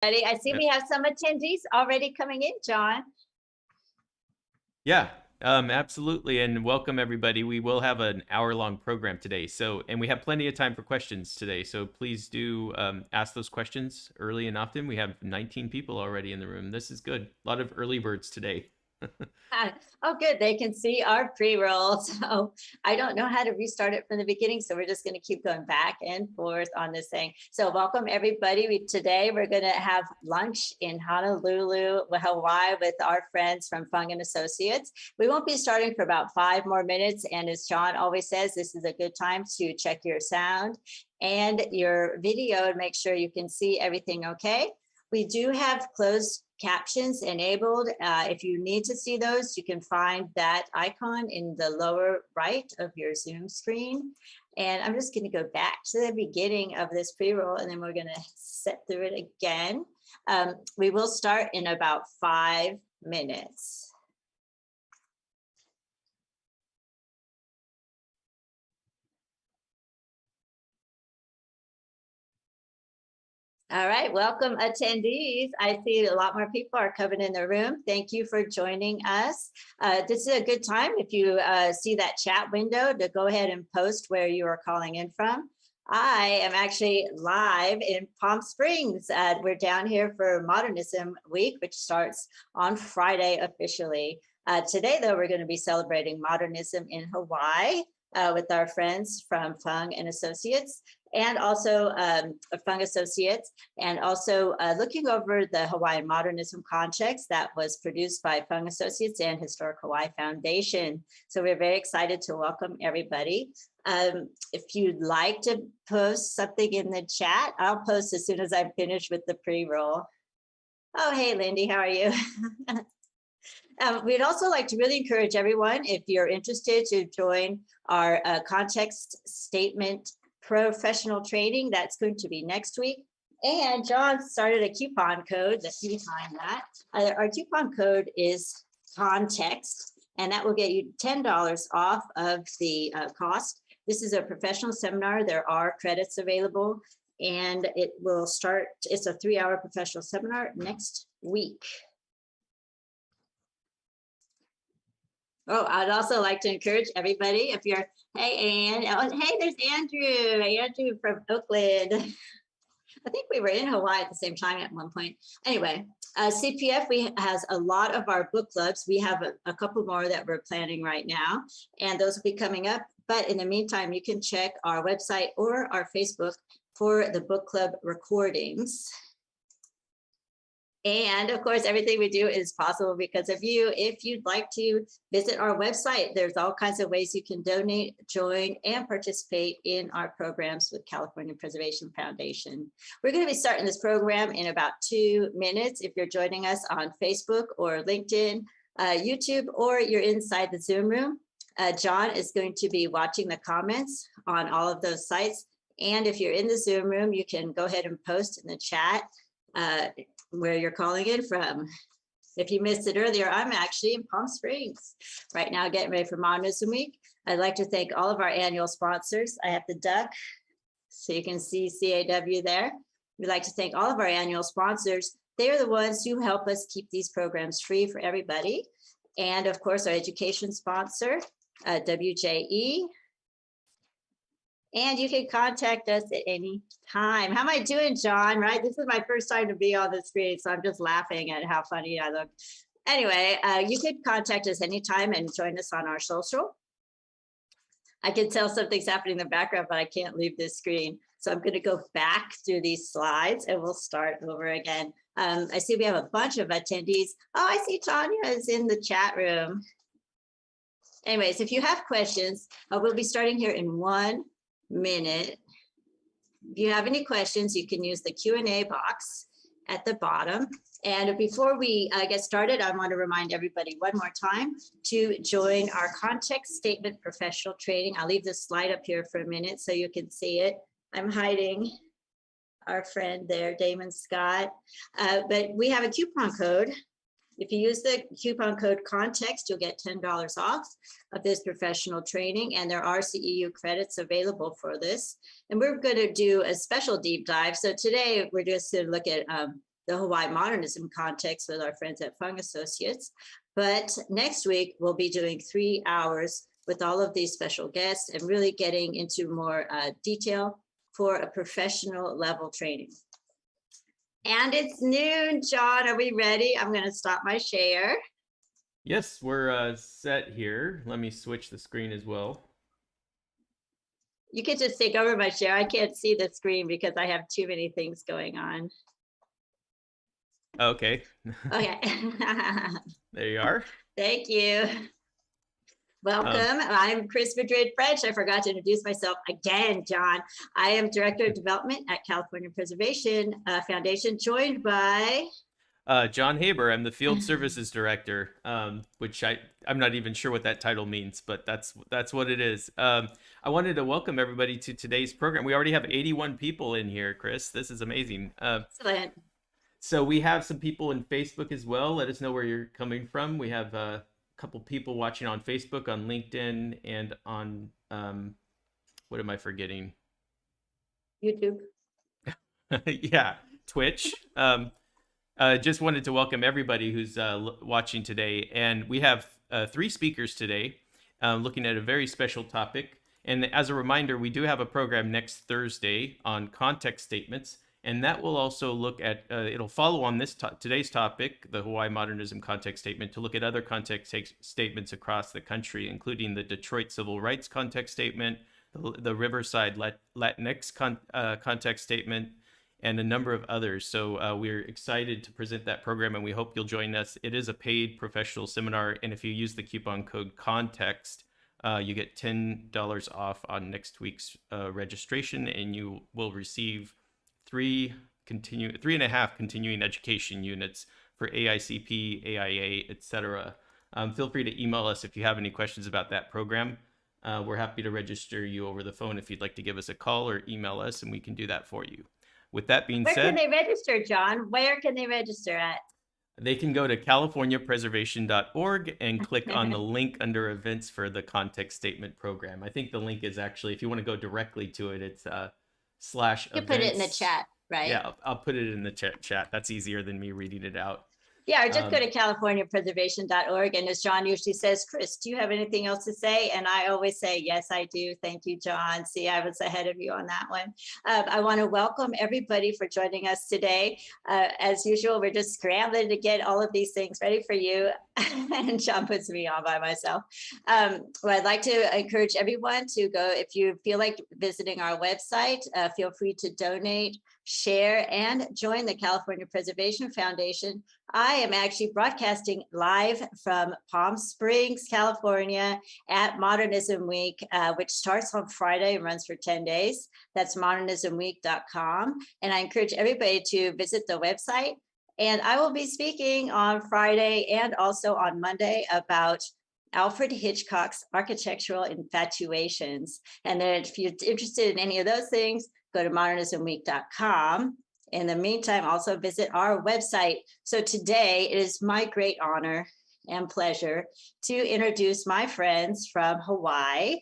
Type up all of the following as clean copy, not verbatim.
I see we have some attendees already coming in, John. Yeah, absolutely. And welcome everybody. We will have an hour-long program today. And we have plenty of time for questions today. So please do ask those questions early and often. We have 19 people already in the room. This is good. A lot of early birds today. Oh, good. They can see our pre-roll. So I don't know how to restart it from the beginning. So we're just going to keep going back and forth on this thing. So welcome, everybody. Today, we're going to have lunch in Honolulu, Hawaii, with our friends from Fung and Associates. We won't be starting for about 5 more minutes. And as John always says, this is a good time to check your sound and your video and make sure you can see everything okay. We do have closed captions enabled. If you need to see those, you can find that icon in the lower right of your Zoom screen. And I'm just going to go back to the beginning of this pre-roll, and then we're going to sit through it again. We will start in about 5 minutes. All right, welcome attendees. I see a lot more people are coming in the room. Thank you for joining us. This is a good time if you see that chat window to go ahead and post where you are calling in from. I am actually live in Palm Springs. We're down here for Modernism Week, which starts on Friday officially. Today, though, we're going to be celebrating Modernism in Hawaii with our friends from Fung and Associates, and also Fung Associates, and also looking over the Hawaiian Modernism context that was produced by Fung Associates and Historic Hawaii Foundation. So we're very excited to welcome everybody. If you'd like to post something in the chat, I'll post as soon as I'm finished with the pre-roll. Oh, hey, Lindy, how are you? We'd also like to really encourage everyone, if you're interested, to join our context statement professional training. That's going to be next week. And John started a coupon code that's behind that. Our coupon code is context, and that will get you $10 off of the cost. This is a professional seminar. There are credits available, and it will start, it's a 3-hour professional seminar next week. Oh, I'd also like to encourage everybody, if you're, hey, Ann, oh, hey, there's Andrew from Oakland. I think we were in Hawaii at the same time at one point. Anyway, CPF has a lot of our book clubs. We have a couple more that we're planning right now, and those will be coming up. But in the meantime, you can check our website or our Facebook for the book club recordings. And of course, everything we do is possible because of you. If you'd like to visit our website, there's all kinds of ways you can donate, join, and participate in our programs with California Preservation Foundation. We're going to be starting this program in about 2 minutes. If you're joining us on Facebook or LinkedIn, YouTube, or you're inside the Zoom room, John is going to be watching the comments on all of those sites. And if you're in the Zoom room, you can go ahead and post in the chat where you're calling in from. If you missed it earlier, I'm actually in Palm Springs right now getting ready for Modernism Week. I'd like to thank all of our annual sponsors. I have the duck, so you can see CAW there. We'd like to thank all of our annual sponsors. They're the ones who help us keep these programs free for everybody. And of course, our education sponsor, WJE. And you can contact us at any time. How am I doing, John? Right? This is my first time to be on the screen, so I'm just laughing at how funny I look. Anyway, you could contact us anytime and join us on our social. I can tell something's happening in the background, but I can't leave this screen. So I'm going to go back through these slides and we'll start over again. I see we have a bunch of attendees. Oh, I see Tanya is in the chat room. Anyways, if you have questions, we'll be starting here in 1 minute. If you have any questions, you can use the Q&A box at the bottom. And before we get started, I want to remind everybody one more time to join our context statement professional training. I'll leave this slide up here for a minute so you can see it. I'm hiding our friend there, Damon Scott. But we have a coupon code. If you use the coupon code context, you'll get $10 off of this professional training, and there are CEU credits available for this. And we're going to do a special deep dive. So today we're just going to look at the Hawaii Modernism context with our friends at Fung Associates. But next week, we'll be doing 3 hours with all of these special guests and really getting into more detail for a professional level training. And it's noon, John. Are we ready? I'm going to stop my share. Yes, we're set here. Let me switch the screen as well. You can just take over my share. I can't see the screen because I have too many things going on. Okay. Okay. There you are. Thank you. Welcome. I'm Chris Madrid French. I forgot to introduce myself again, John. I am Director of Development at California Preservation Foundation, joined by John Haber. I'm the Field Services Director, which I'm not even sure what that title means, but that's what it is. I wanted to welcome everybody to today's program. We already have 81 people in here, Chris. This is amazing. Excellent. So we have some people in Facebook as well. Let us know where you're coming from. We have a couple people watching on Facebook, on LinkedIn, and on what am I forgetting? YouTube. Yeah, Twitch. Just wanted to welcome everybody who's watching today. And we have 3 speakers today looking at a very special topic. And as a reminder, we do have a program next Thursday on context statements. And that will also look at, it'll follow on this today's topic, the Hawaii Modernism context statement, to look at other context statements across the country, including the Detroit Civil Rights context statement, the Riverside Latinx context statement, and a number of others. So we're excited to present that program, and we hope you'll join us. It is a paid professional seminar, and if you use the coupon code CONTEXT, you get $10 off on next week's registration, and you will receive 3.5 continuing education units for AICP, AIA, etc. Feel free to email us if you have any questions about that program. We're happy to register you over the phone if you'd like to give us a call or email us, and we can do that for you. With that being said, where can they register, John? Where can they register at? They can go to californiapreservation.org and click on the link under events for the context statement program. I think the link is actually, if you want to go directly to it, it's /events. You put it in the chat, right? Yeah, I'll put it in the chat. That's easier than me reading it out. Yeah, or just go to californiapreservation.org. And as John usually says, Chris, do you have anything else to say? And I always say, yes, I do. Thank you, John. See, I was ahead of you on that one. I want to welcome everybody for joining us today. As usual, we're just scrambling to get all of these things ready for you. And John puts me on by myself. Well, I'd like to encourage everyone to go, if you feel like visiting our website, feel free to donate, share, and join the California Preservation Foundation. I am actually broadcasting live from Palm Springs, California at Modernism Week, which starts on Friday and runs for 10 days. That's modernismweek.com. And I encourage everybody to visit the website. And I will be speaking on Friday and also on Monday about Alfred Hitchcock's architectural infatuations. And then if you're interested in any of those things, go to modernismweek.com. In the meantime, also visit our website. So today it is my great honor and pleasure to introduce my friends from Hawaii.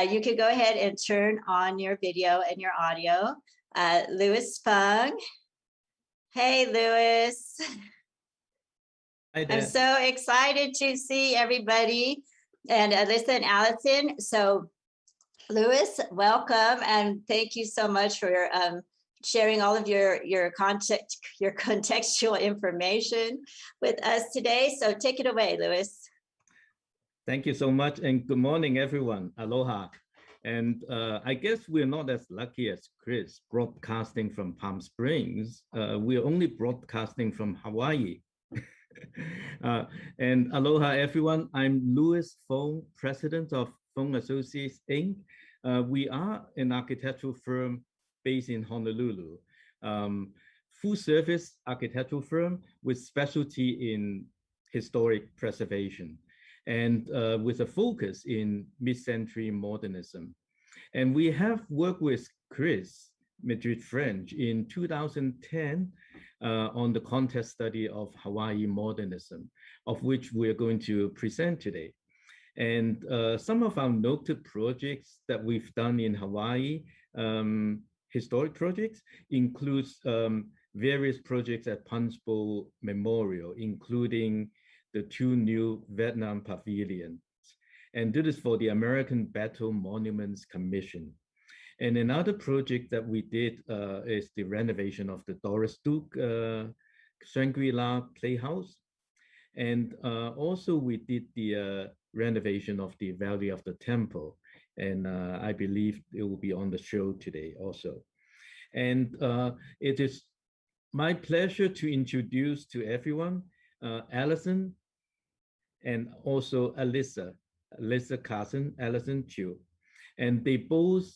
You can go ahead and turn on your video and your audio. Louis Fung. Hey, Louis. Hi there. I'm so excited to see everybody. And Alyssa and Allison. So Louis, welcome, and thank you so much for sharing all of your contextual information with us today. So take it away, Louis. Thank you so much, and good morning, everyone. Aloha. And I guess we're not as lucky as Chris broadcasting from Palm Springs. We're only broadcasting from Hawaii. And aloha, everyone. I'm Louis Fung, president of Fung Associates, Inc. We are an architectural firm based in Honolulu, full service architectural firm with specialty in historic preservation and with a focus in mid-century modernism. And we have worked with Chris Madrid French in 2010 on the context study of Hawaii modernism, of which we're going to present today. And some of our noted projects that we've done in Hawaii, historic projects, includes various projects at Punch Bowl Memorial, including the 2 new Vietnam pavilions. And this is for the American Battle Monuments Commission. And another project that we did is the renovation of the Doris Duke Shangrila Playhouse. And also we did the renovation of the Valley of the Temple. And I believe it will be on the show today also. And it is my pleasure to introduce to everyone Allison and also Alyssa Carson, Allison Chiu. And they both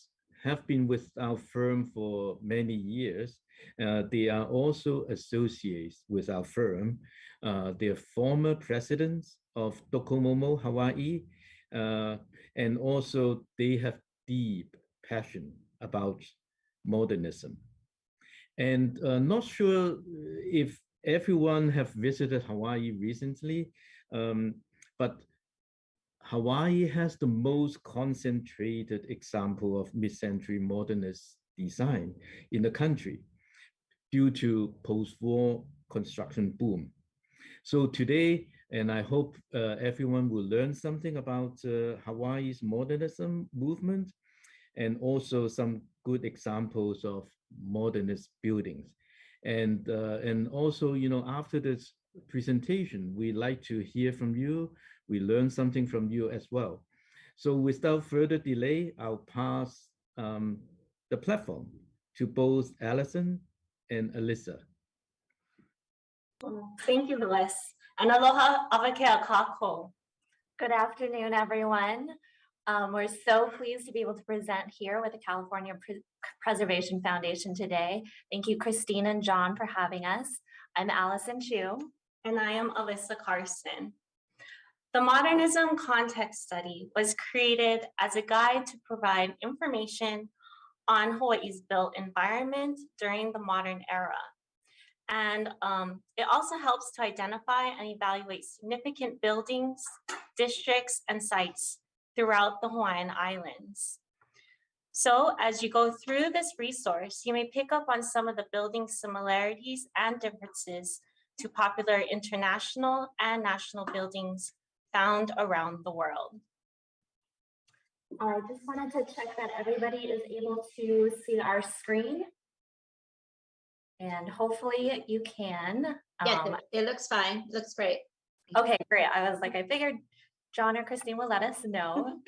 have been with our firm for many years. They are also associates with our firm. They are former presidents of Docomomo, Hawaii, and also they have deep passion about modernism. And not sure if everyone have visited Hawaii recently, but Hawaii has the most concentrated example of mid-century modernist design in the country due to post-war construction boom. So today, and I hope everyone will learn something about Hawaii's modernism movement and also some good examples of modernist buildings. And also, you know, after this presentation, we like to hear from you. We learn something from you as well. So without further delay, I'll pass the platform to both Allison and Alyssa. Thank you, Louis. And aloha avakea kako. Good afternoon, everyone. We're so pleased to be able to present here with the California Preservation Foundation today. Thank you, Christine and John, for having us. I'm Allison Chiu. And I am Alyssa Carson. The Modernism Context Study was created as a guide to provide information on Hawaii's built environment during the modern era. And it also helps to identify and evaluate significant buildings, districts, and sites throughout the Hawaiian Islands. So as you go through this resource, you may pick up on some of the building similarities and differences to popular international and national buildings found around the world. I just wanted to check that everybody is able to see our screen. And hopefully you can. Yeah, it looks fine. It looks great. Okay, great. I was like, I figured John or Christine will let us know.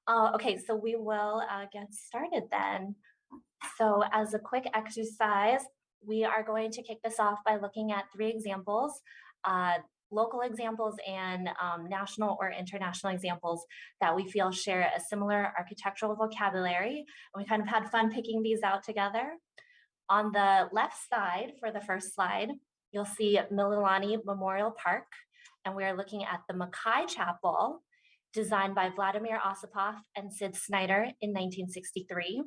Okay, so we will get started then. So as a quick exercise, we are going to kick this off by looking at 3 examples, local examples and national or international examples that we feel share a similar architectural vocabulary. And we kind of had fun picking these out together. On the left side for the first slide, you'll see Mililani Memorial Park, and we are looking at the Mackay Chapel, designed by Vladimir Osipov and Sid Snyder in 1963.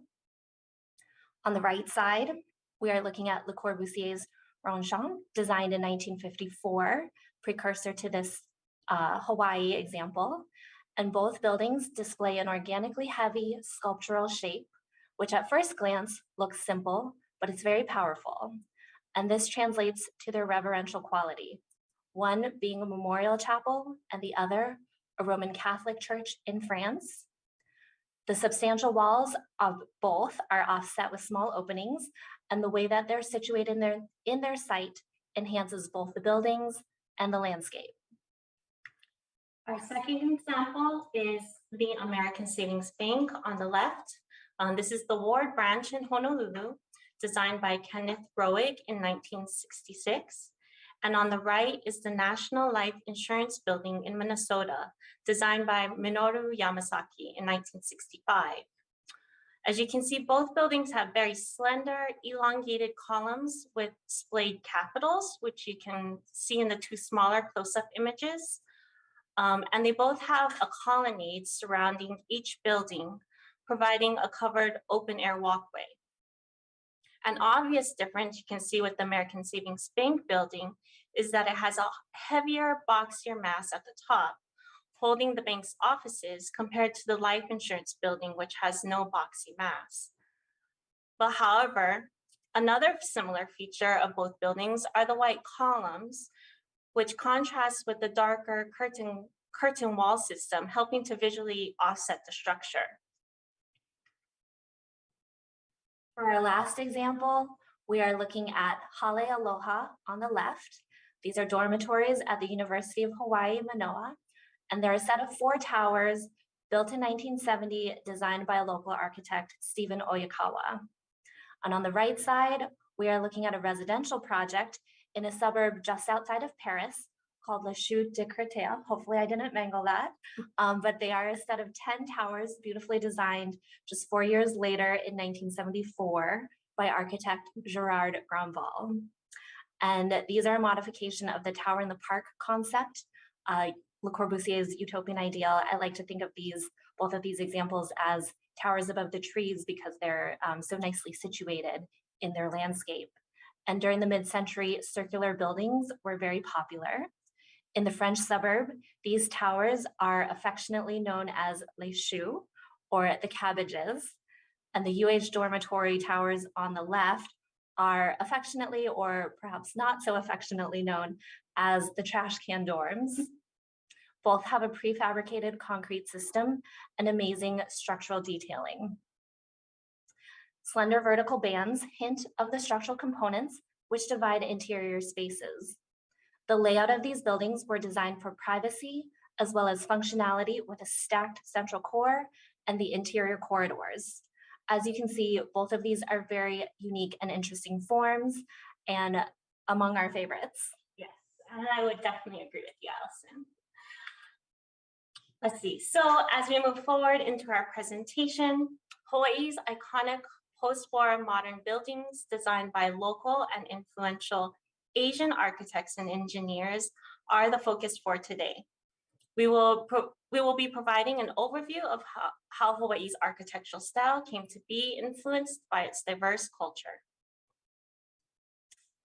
On the right side, we are looking at Le Corbusier's Rongchang, designed in 1954, precursor to this Hawaii example. And both buildings display an organically heavy sculptural shape, which at first glance looks simple, but it's very powerful. And this translates to their reverential quality, one being a memorial chapel and the other a Roman Catholic church in France. The substantial walls of both are offset with small openings, and the way that they're situated in their site enhances both the buildings and the landscape. Our second example is the American Savings Bank on the left. This is the Ward branch in Honolulu, designed by Kenneth Roig in 1966. And on the right is the National Life Insurance Building in Minnesota, designed by Minoru Yamasaki in 1965. As you can see, both buildings have very slender, elongated columns with splayed capitals, which you can see in the 2 smaller close-up images. And they both have a colonnade surrounding each building, providing a covered open-air walkway. An obvious difference you can see with the American Savings Bank building is that it has a heavier, boxier mass at the top, holding the bank's offices compared to the life insurance building, which has no boxy mass. But however, Another similar feature of both buildings are the white columns, which contrast with the darker curtain wall system, helping to visually offset the structure. For our last example, we are looking at Hale Aloha on the left. These are dormitories at the University of Hawaii, Manoa, and they're a set of 4 towers built in 1970, designed by a local architect, Stephen Oyakawa. And on the right side, we are looking at a residential project in a suburb just outside of Paris called Le Chute de Créteil. Hopefully I didn't mangle that, but they are a set of 10 towers beautifully designed just 4 years later in 1974 by architect Gerard Granval. And these are a modification of the tower in the park concept, Le Corbusier's utopian ideal. I like to think of both of these examples as towers above the trees because they're so nicely situated in their landscape. And during the mid-century, circular buildings were very popular. In the French suburb, these towers are affectionately known as les choux, or the cabbages. And the UH dormitory towers on the left are affectionately, or perhaps not so affectionately, known as the trash can dorms. Both have a prefabricated concrete system and amazing structural detailing. Slender vertical bands hint of the structural components which divide interior spaces. The layout of these buildings were designed for privacy as well as functionality with a stacked central core and the interior corridors. As you can see, both of these are very unique and interesting forms and among our favorites. Yes, and I would definitely agree with you, Allison. Let's see, so as we move forward into our presentation, Hawaii's iconic post-war modern buildings designed by local and influential Asian architects and engineers are the focus for today. We will be providing an overview of how Hawaii's architectural style came to be influenced by its diverse culture.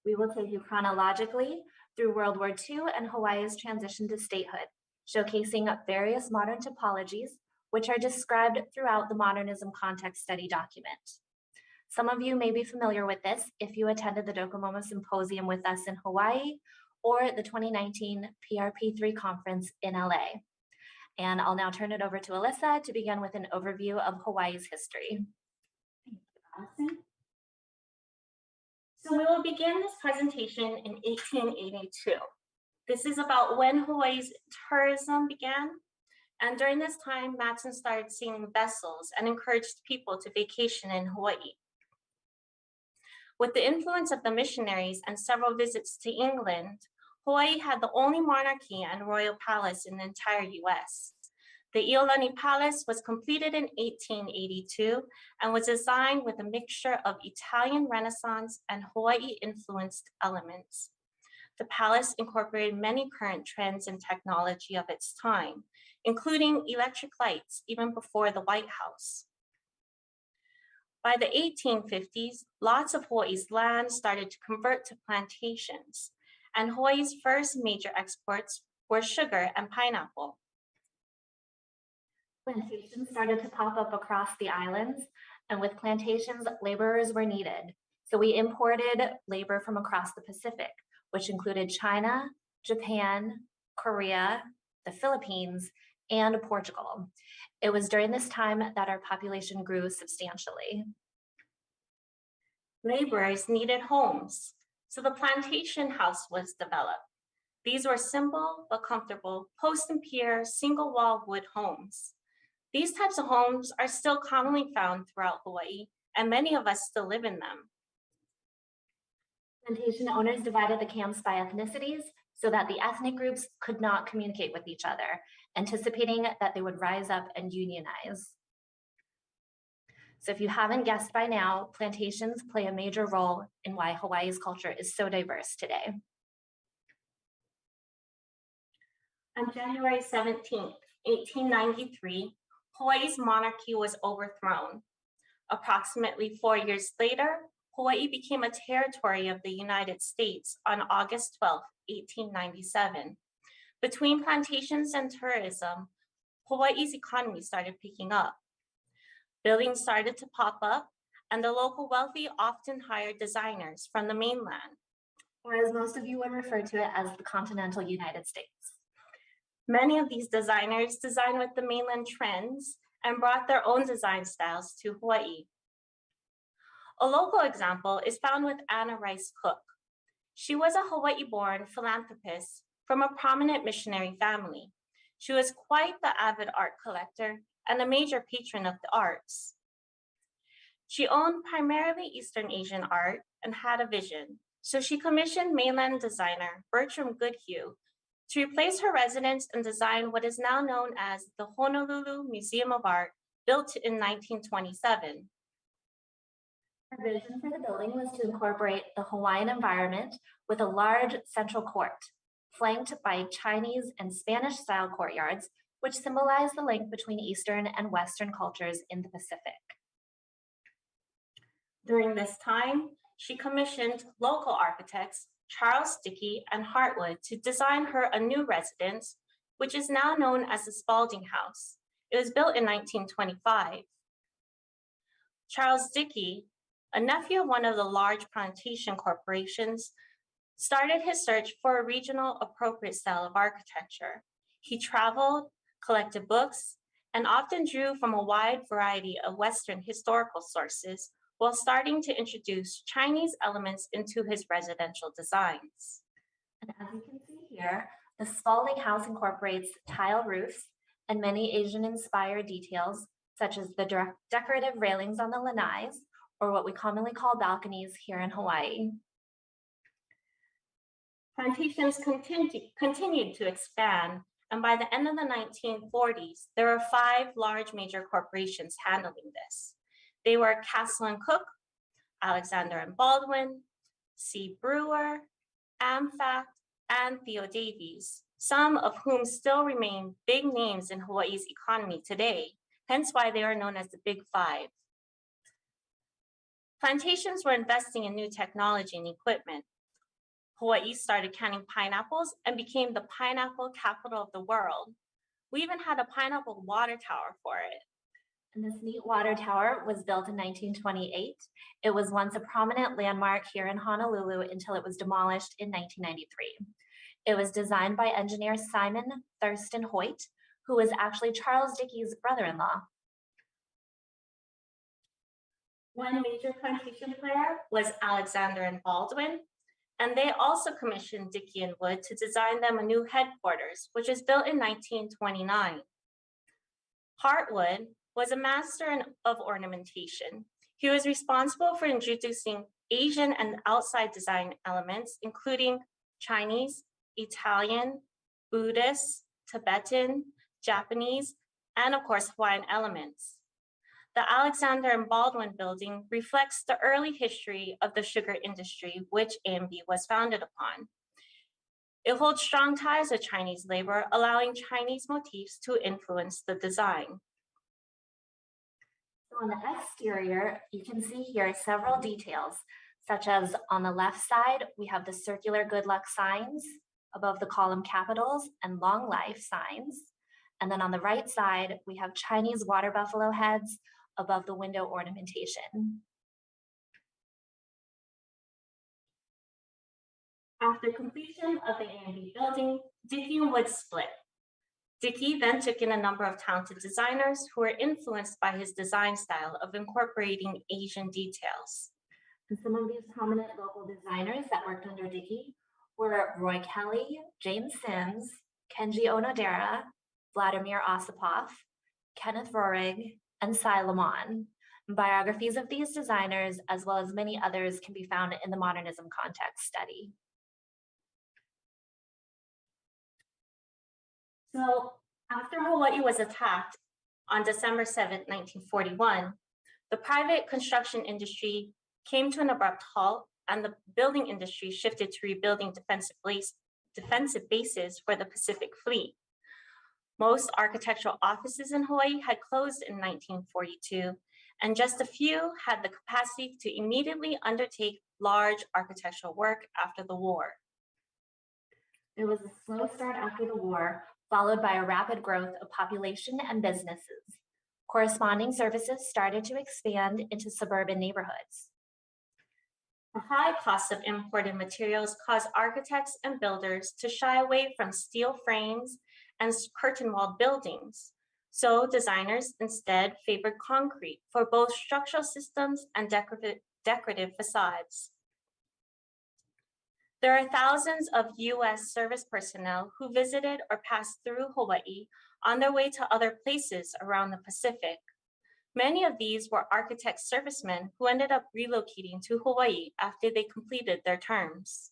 We will take you chronologically through World War II and Hawaii's transition to statehood, showcasing various modern topologies, which are described throughout the Modernism context study document. Some of you may be familiar with this if you attended the Docomomo Symposium with us in Hawaii or the 2019 PRP3 conference in LA. And I'll now turn it over to Alyssa to begin with an overview of Hawaii's history. Thank you, Allison. So we will begin this presentation in 1882. This is about when Hawaii's tourism began. And during this time, Matson started seeing vessels and encouraged people to vacation in Hawaii. With the influence of the missionaries and several visits to England, Hawaii had the only monarchy and royal palace in the entire US. The Iolani Palace was completed in 1882 and was designed with a mixture of Italian Renaissance and Hawaii-influenced elements. The palace incorporated many current trends and technology of its time, including electric lights even before the White House. By the 1850s, lots of Hawaii's land started to convert to plantations, and Hawaii's first major exports were sugar and pineapple. Plantations started to pop up across the islands, and with plantations, laborers were needed. So we imported labor from across the Pacific, which included China, Japan, Korea, the Philippines, and Portugal. It was during this time that our population grew substantially. Laborers needed homes, so the plantation house was developed. These were simple but comfortable post-and-pier single-wall wood homes. These types of homes are still commonly found throughout Hawaii, and many of us still live in them. Plantation owners divided the camps by ethnicities so that the ethnic groups could not communicate with each other, anticipating that they would rise up and unionize. So if you haven't guessed by now, plantations play a major role in why Hawaii's culture is so diverse today. On January 17, 1893, Hawaii's monarchy was overthrown. Approximately 4 years later, Hawaii became a territory of the United States on August 12, 1897. Between plantations and tourism, Hawaii's economy started picking up. Buildings started to pop up and the local wealthy often hired designers from the mainland. Or as most of you would refer to it as the continental United States. Many of these designers designed with the mainland trends and brought their own design styles to Hawaii. A local example is found with Anna Rice Cook. She was a Hawaii-born philanthropist from a prominent missionary family. She was quite the avid art collector and a major patron of the arts. She owned primarily Eastern Asian art and had a vision, so she commissioned mainland designer Bertram Goodhue to replace her residence and design what is now known as the Honolulu Museum of Art, built in 1927. Her vision for the building was to incorporate the Hawaiian environment with a large central court, flanked by Chinese and Spanish-style courtyards, which symbolize the link between Eastern and Western cultures in the Pacific. During this time, she commissioned local architects Charles Dickey and Hartwood to design her a new residence, which is now known as the Spalding House. It was built in 1925. Charles Dickey, a nephew of one of the large plantation corporations, started his search for a regional appropriate style of architecture. He traveled, collected books, and often drew from a wide variety of Western historical sources, while starting to introduce Chinese elements into his residential designs. And as you can see here, the Spalding House incorporates tile roofs and many Asian-inspired details, such as the decorative railings on the lanais, or what we commonly call balconies here in Hawaii. Plantations continued to expand, and by the end of the 1940s, there were 5 large major corporations handling this. They were Castle and Cook, Alexander and Baldwin, C. Brewer, AmFact, and Theo Davies, some of whom still remain big names in Hawaii's economy today, hence why they are known as the Big Five. Plantations were investing in new technology and equipment. Hawaii started canning pineapples and became the pineapple capital of the world. We even had a pineapple water tower for it. And this neat water tower was built in 1928. It was once a prominent landmark here in Honolulu until it was demolished in 1993. It was designed by engineer Simon Thurston Hoyt, who was actually Charles Dickey's brother-in-law. One major plantation player was Alexander and Baldwin, and they also commissioned Dickey and Wood to design them a new headquarters, which was built in 1929. Hartwood was a master of ornamentation. He was responsible for introducing Asian and outside design elements, including Chinese, Italian, Buddhist, Tibetan, Japanese, and of course, Hawaiian elements. The Alexander and Baldwin building reflects the early history of the sugar industry, which AMB was founded upon. It holds strong ties with Chinese labor, allowing Chinese motifs to influence the design. So on the exterior, you can see here several details, such as on the left side, we have the circular good luck signs above the column capitals and long life signs. And then on the right side, we have Chinese water buffalo heads above the window ornamentation. After completion of the AMB building, Dickey and Wood split. Dickey then took in a number of talented designers who were influenced by his design style of incorporating Asian details. And some of these prominent local designers that worked under Dickey were Roy Kelly, James Sims, Kenji Onodera, Vladimir Osipov, Kenneth Rohrig, and Cy Lamon. Biographies of these designers, as well as many others, can be found in the Modernism context study. So after Hawaii was attacked on December 7, 1941, the private construction industry came to an abrupt halt, and the building industry shifted to rebuilding defensive bases for the Pacific Fleet. Most architectural offices in Hawaii had closed in 1942, and just a few had the capacity to immediately undertake large architectural work after the war. There was a slow start after the war, followed by a rapid growth of population and businesses. Corresponding services started to expand into suburban neighborhoods. The high cost of imported materials caused architects and builders to shy away from steel frames and curtain-walled buildings. So designers instead favored concrete for both structural systems and decorative facades. There are thousands of US service personnel who visited or passed through Hawaii on their way to other places around the Pacific. Many of these were architect servicemen who ended up relocating to Hawaii after they completed their terms.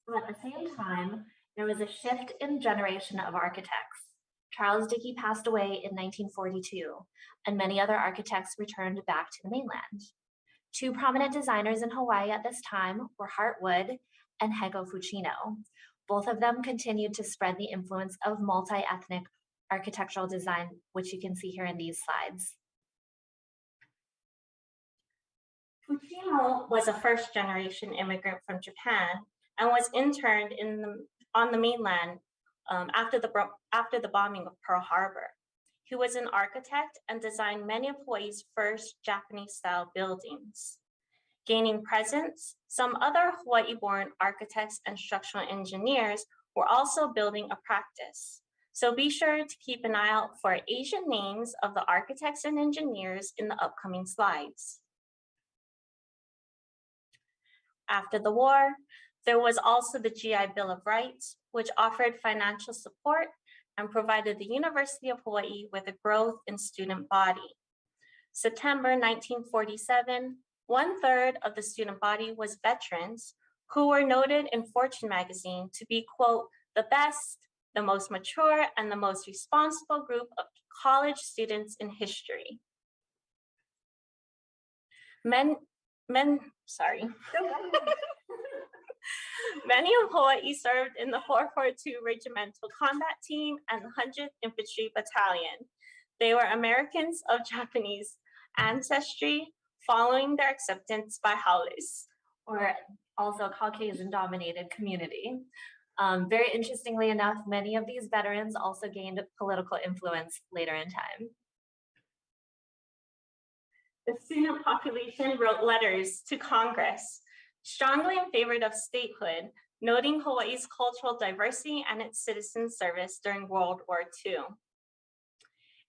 So at the same time, there was a shift in generation of architects. Charles Dickey passed away in 1942, and many other architects returned back to the mainland. Two prominent designers in Hawaii at this time were Hart Wood and Hego Fuchino. Both of them continued to spread the influence of multi-ethnic architectural design, which you can see here in these slides. Fuchino was a first-generation immigrant from Japan and was interned on the mainland after the bombing of Pearl Harbor. He was an architect and designed many of Hawaii's first Japanese-style buildings. Gaining presence, some other Hawaii-born architects and structural engineers were also building a practice. So be sure to keep an eye out for Asian names of the architects and engineers in the upcoming slides. After the war, there was also the GI Bill of Rights, which offered financial support and provided the University of Hawaii with a growth in student body. September 1947, 1/3 of the student body was veterans who were noted in Fortune magazine to be, quote, the best, the most mature, and the most responsible group of college students in history. Many of Hawaii served in the 442 Regimental Combat Team and the 100th Infantry Battalion. They were Americans of Japanese ancestry following their acceptance by haoles, or also a Caucasian-dominated community. Very interestingly enough, many of these veterans also gained political influence later in time. The student population wrote letters to Congress, strongly in favor of statehood, noting Hawaii's cultural diversity and its citizen service during World War II.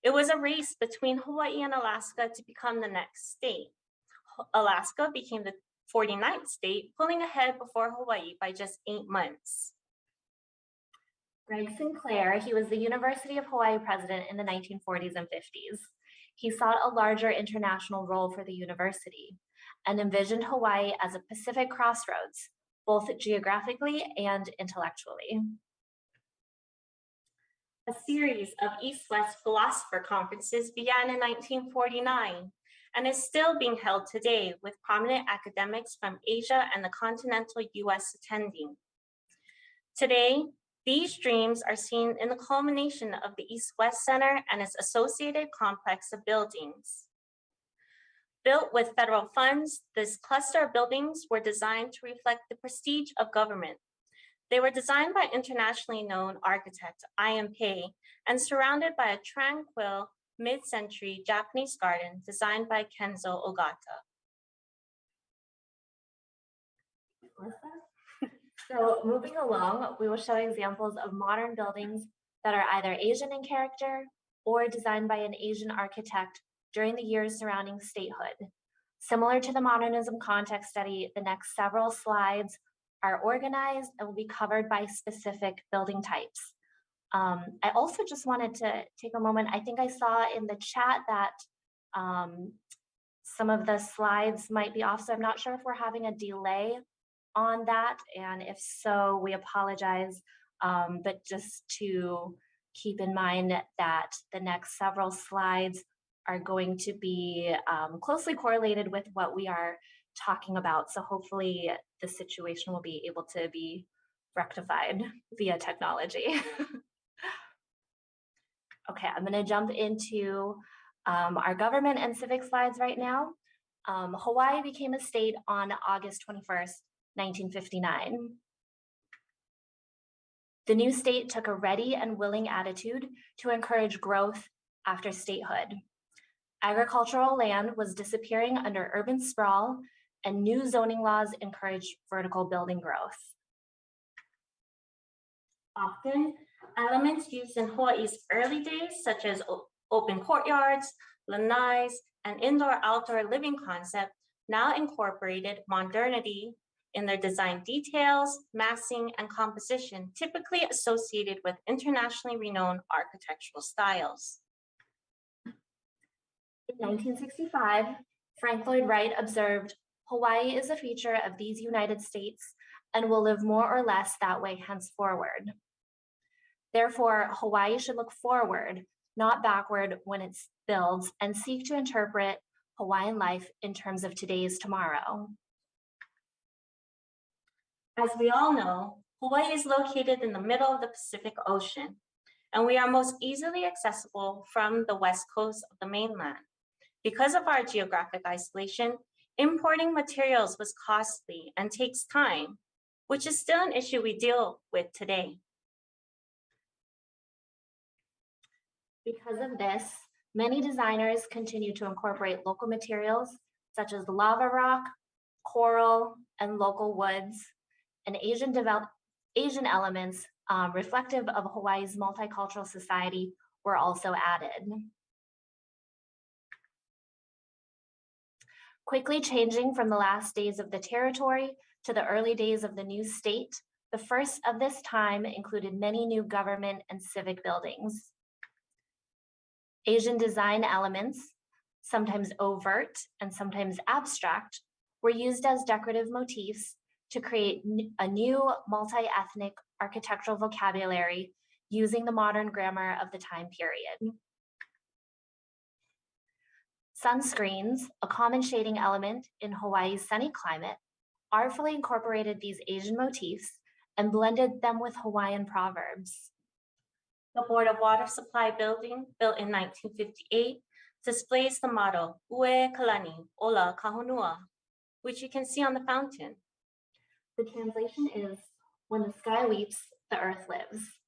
It was a race between Hawaii and Alaska to become the next state. Alaska became the 49th state, pulling ahead before Hawaii by just 8 months. Greg Sinclair, he was the University of Hawaii president in the 1940s and 50s. He sought a larger international role for the university and envisioned Hawaii as a Pacific crossroads, both geographically and intellectually. A series of East-West philosopher conferences began in 1949 and is still being held today with prominent academics from Asia and the continental US attending. Today, these dreams are seen in the culmination of the East-West Center and its associated complex of buildings. Built with federal funds, this cluster of buildings were designed to reflect the prestige of government. They were designed by internationally known architect I.M. Pei and surrounded by a tranquil mid-century Japanese garden designed by Kenzo Ogata. So moving along, we will show examples of modern buildings that are either Asian in character or designed by an Asian architect during the years surrounding statehood. Similar to the Modernism context study, the next several slides are organized and will be covered by specific building types. I also just wanted to take a moment. I think I saw in the chat that some of the slides might be off, so I'm not sure if we're having a delay on that, and if so, we apologize, but just to keep in mind that the next several slides are going to be closely correlated with what we are talking about, so hopefully the situation will be able to be rectified via technology. Okay, I'm going to jump into our government and civic slides right now. Hawaii became a state on August 21st, 1959. The new state took a ready and willing attitude to encourage growth after statehood. Agricultural land was disappearing under urban sprawl, and new zoning laws encouraged vertical building growth. Often, elements used in Hawaii's early days, such as open courtyards, lanais, and indoor-outdoor living concept, now incorporated modernity in their design details, massing, and composition, typically associated with internationally renowned architectural styles. In 1965, Frank Lloyd Wright observed, "Hawaii is a feature of these United States and will live more or less that way henceforward. Therefore, Hawaii should look forward, not backward when it builds, and seek to interpret Hawaiian life in terms of today's tomorrow." As we all know, Hawaii is located in the middle of the Pacific Ocean, and we are most easily accessible from the west coast of the mainland. Because of our geographic isolation, importing materials was costly and takes time, which is still an issue we deal with today. Because of this, many designers continue to incorporate local materials such as lava rock, coral, and local woods, and Asian elements reflective of Hawaii's multicultural society were also added. Quickly changing from the last days of the territory to the early days of the new state, the first of this time included many new government and civic buildings. Asian design elements, sometimes overt and sometimes abstract, were used as decorative motifs to create a new multi-ethnic architectural vocabulary using the modern grammar of the time period. Sunscreens, a common shading element in Hawaii's sunny climate, artfully incorporated these Asian motifs and blended them with Hawaiian proverbs. The Board of Water Supply building, built in 1958, displays the motto, "Ue Kalani, Ola Kahunua," which you can see on the fountain. The translation is, "When the sky weeps, the earth lives."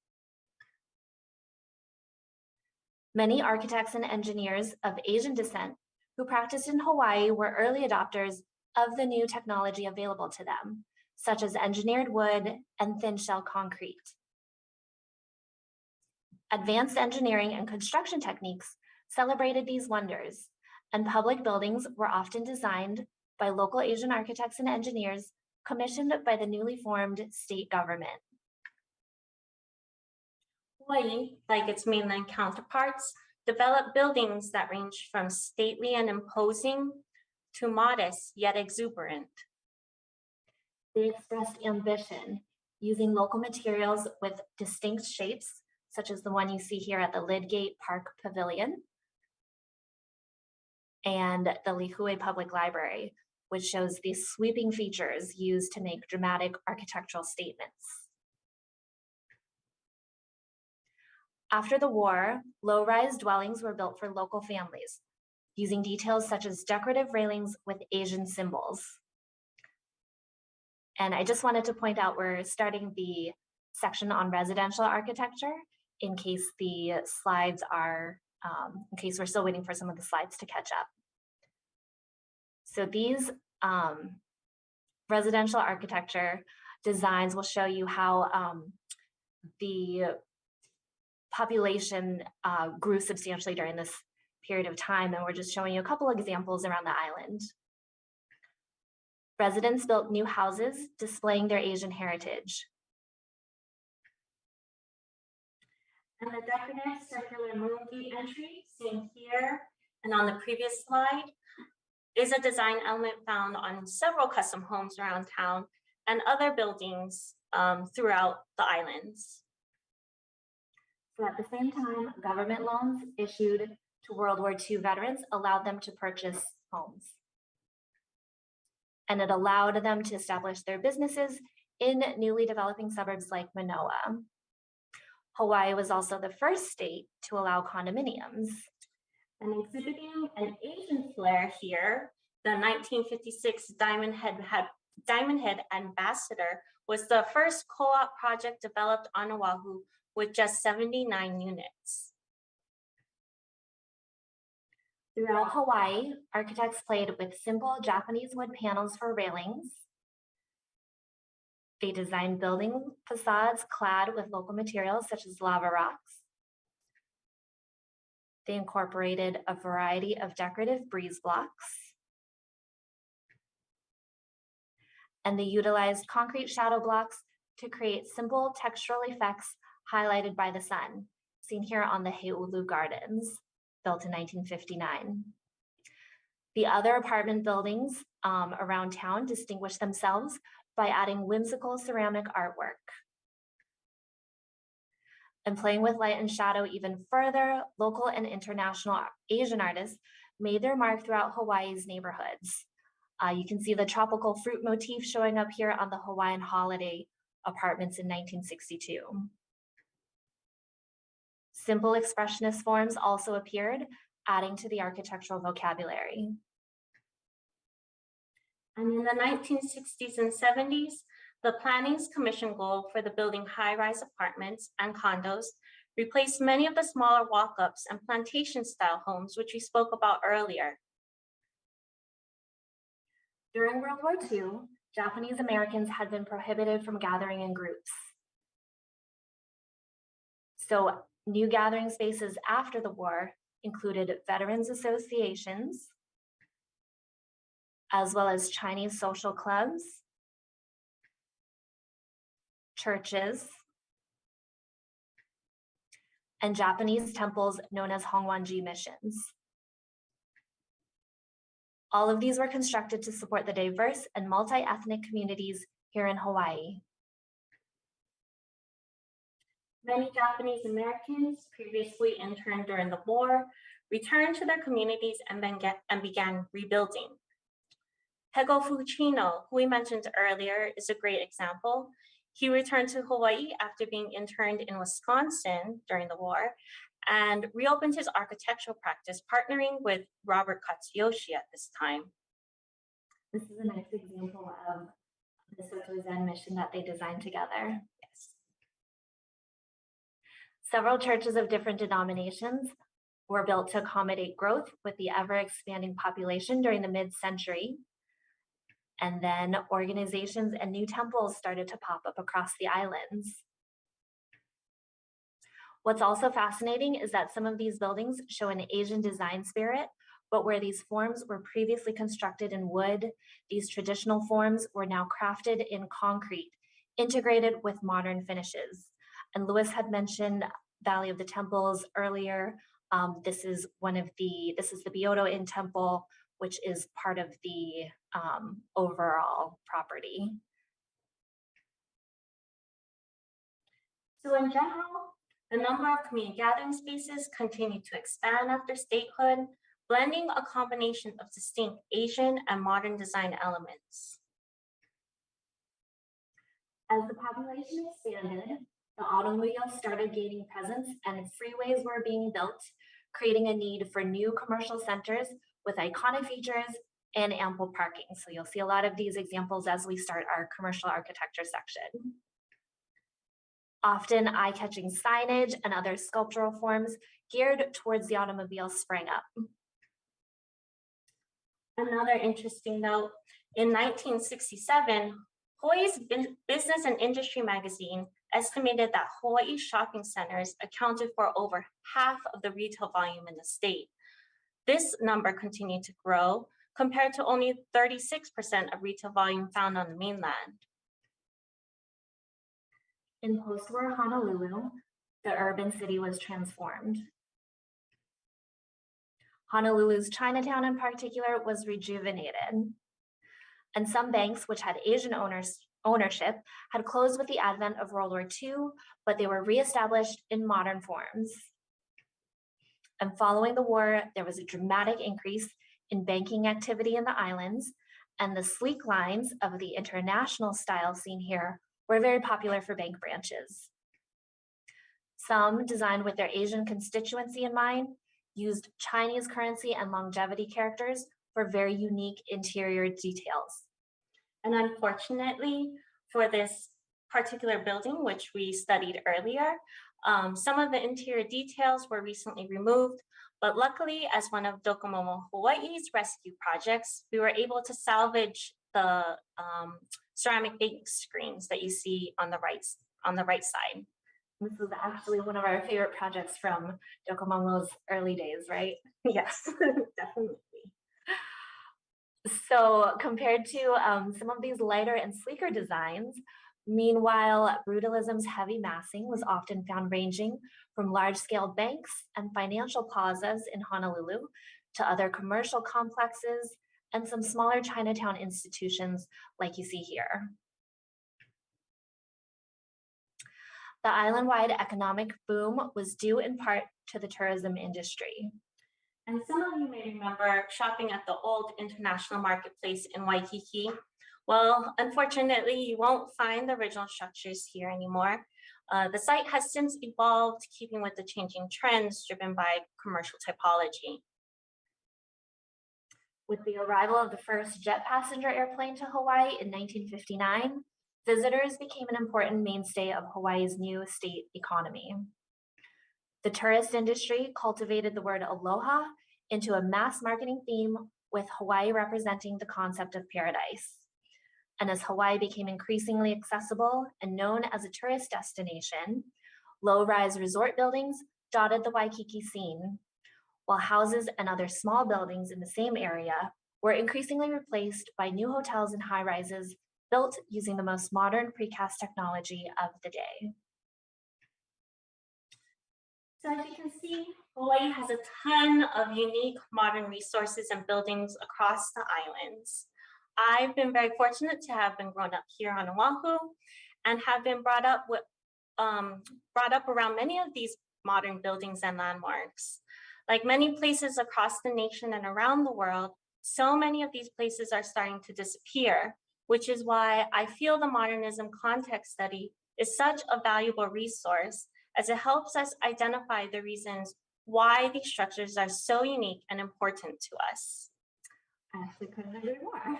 Many architects and engineers of Asian descent who practiced in Hawaii were early adopters of the new technology available to them, such as engineered wood and thin shell concrete. Advanced engineering and construction techniques celebrated these wonders, and public buildings were often designed by local Asian architects and engineers commissioned by the newly formed state government. Hawaii, like its mainland counterparts, developed buildings that range from stately and imposing to modest yet exuberant. They expressed ambition using local materials with distinct shapes, such as the one you see here at the Lydgate Park Pavilion and the Lihue Public Library, which shows these sweeping features used to make dramatic architectural statements. After the war, low-rise dwellings were built for local families, using details such as decorative railings with Asian symbols. And I just wanted to point out we're starting the section on residential architecture in case the slides are, in case we're still waiting for some of the slides to catch up. So these residential architecture designs will show you how the population grew substantially during this period of time, and we're just showing you a couple examples around the island. Residents built new houses displaying their Asian heritage. And the decorative circular moon gate entry, seen here and on the previous slide, is a design element found on several custom homes around town and other buildings throughout the islands. So at the same time, government loans issued to World War II veterans allowed them to purchase homes. And it allowed them to establish their businesses in newly developing suburbs like Manoa. Hawaii was also the first state to allow condominiums. And exhibiting an Asian flair here, the 1956 Diamond Head Diamond Head Ambassador was the first co-op project developed on Oahu with just 79 units. Throughout Hawaii, architects played with simple Japanese wood panels for railings. They designed building facades clad with local materials such as lava rocks. They incorporated a variety of decorative breeze blocks. And they utilized concrete shadow blocks to create simple textural effects highlighted by the sun, seen here on the He'ulu Gardens, built in 1959. The other apartment buildings around town distinguish themselves by adding whimsical ceramic artwork. And playing with light and shadow even further, local and international Asian artists made their mark throughout Hawaii's neighborhoods. You can see the tropical fruit motif showing up here on the Hawaiian Holiday apartments in 1962. Simple expressionist forms also appeared, adding to the architectural vocabulary. And in the 1960s and 70s, the Planning's Commission goal for the building high-rise apartments and condos replaced many of the smaller walk-ups and plantation-style homes, which we spoke about earlier. During World War II, Japanese Americans had been prohibited from gathering in groups. So new gathering spaces after the war included veterans associations, as well as Chinese social clubs, churches, and Japanese temples known as Hongwanji missions. All of these were constructed to support the diverse and multi-ethnic communities here in Hawaii. Many Japanese Americans previously interned during the war returned to their communities and began rebuilding. Hego Fuchino, who we mentioned earlier, is a great example. He returned to Hawaii after being interned in Wisconsin during the war and reopened his architectural practice, partnering with Robert Katsuyoshi at this time. This is a nice example of the Soto Zen mission that they designed together. Yes. Several churches of different denominations were built to accommodate growth with the ever-expanding population during the mid-century. And then organizations and new temples started to pop up across the islands. What's also fascinating is that some of these buildings show an Asian design spirit, but where these forms were previously constructed in wood, these traditional forms were now crafted in concrete, integrated with modern finishes. And Louis had mentioned Valley of the Temples earlier. This is the Byodo Inn Temple, which is part of the overall property. So in general, the number of community gathering spaces continued to expand after statehood, blending a combination of distinct Asian and modern design elements. As the population expanded, the automobile started gaining presence and freeways were being built, creating a need for new commercial centers with iconic features and ample parking. So you'll see a lot of these examples as we start our commercial architecture section. Often eye-catching signage and other sculptural forms geared towards the automobile sprang up. Another interesting note, in 1967, Hawaii's Business and Industry magazine estimated that Hawaii shopping centers accounted for over half of the retail volume in the state. This number continued to grow compared to only 36% of retail volume found on the mainland. In post-war Honolulu, the urban city was transformed. Honolulu's Chinatown in particular was rejuvenated. And some banks which had Asian ownership had closed with the advent of World War II, but they were reestablished in modern forms. And following the war, there was a dramatic increase in banking activity in the islands, and the sleek lines of the international style seen here were very popular for bank branches. Some, designed with their Asian constituency in mind, used Chinese currency and longevity characters for very unique interior details. And unfortunately, for this particular building, which we studied earlier, some of the interior details were recently removed, but luckily, as one of Docomomo Hawaii's rescue projects, we were able to salvage the ceramic bank screens that you see on the right side. This is actually one of our favorite projects from Docomomo's early days, right? Yes, definitely. So compared to some of these lighter and sleeker designs, meanwhile, brutalism's heavy massing was often found ranging from large-scale banks and financial plazas in Honolulu to other commercial complexes and some smaller Chinatown institutions like you see here. The island-wide economic boom was due in part to the tourism industry. And some of you may remember shopping at the old International Marketplace in Waikiki. Well, unfortunately, you won't find the original structures here anymore. The site has since evolved, keeping with the changing trends driven by commercial typology. With the arrival of the first jet passenger airplane to Hawaii in 1959, visitors became an important mainstay of Hawaii's new state economy. The tourist industry cultivated the word aloha into a mass marketing theme, with Hawaii representing the concept of paradise. And as Hawaii became increasingly accessible and known as a tourist destination, low-rise resort buildings dotted the Waikiki scene, while houses and other small buildings in the same area were increasingly replaced by new hotels and high-rises built using the most modern precast technology of the day. So as you can see, Hawaii has a ton of unique modern resources and buildings across the islands. I've been very fortunate to have been grown up here on Oahu and have been brought up around many of these modern buildings and landmarks. Like many places across the nation and around the world, so many of these places are starting to disappear, which is why I feel the modernism context study is such a valuable resource, as it helps us identify the reasons why these structures are so unique and important to us. I actually couldn't agree more.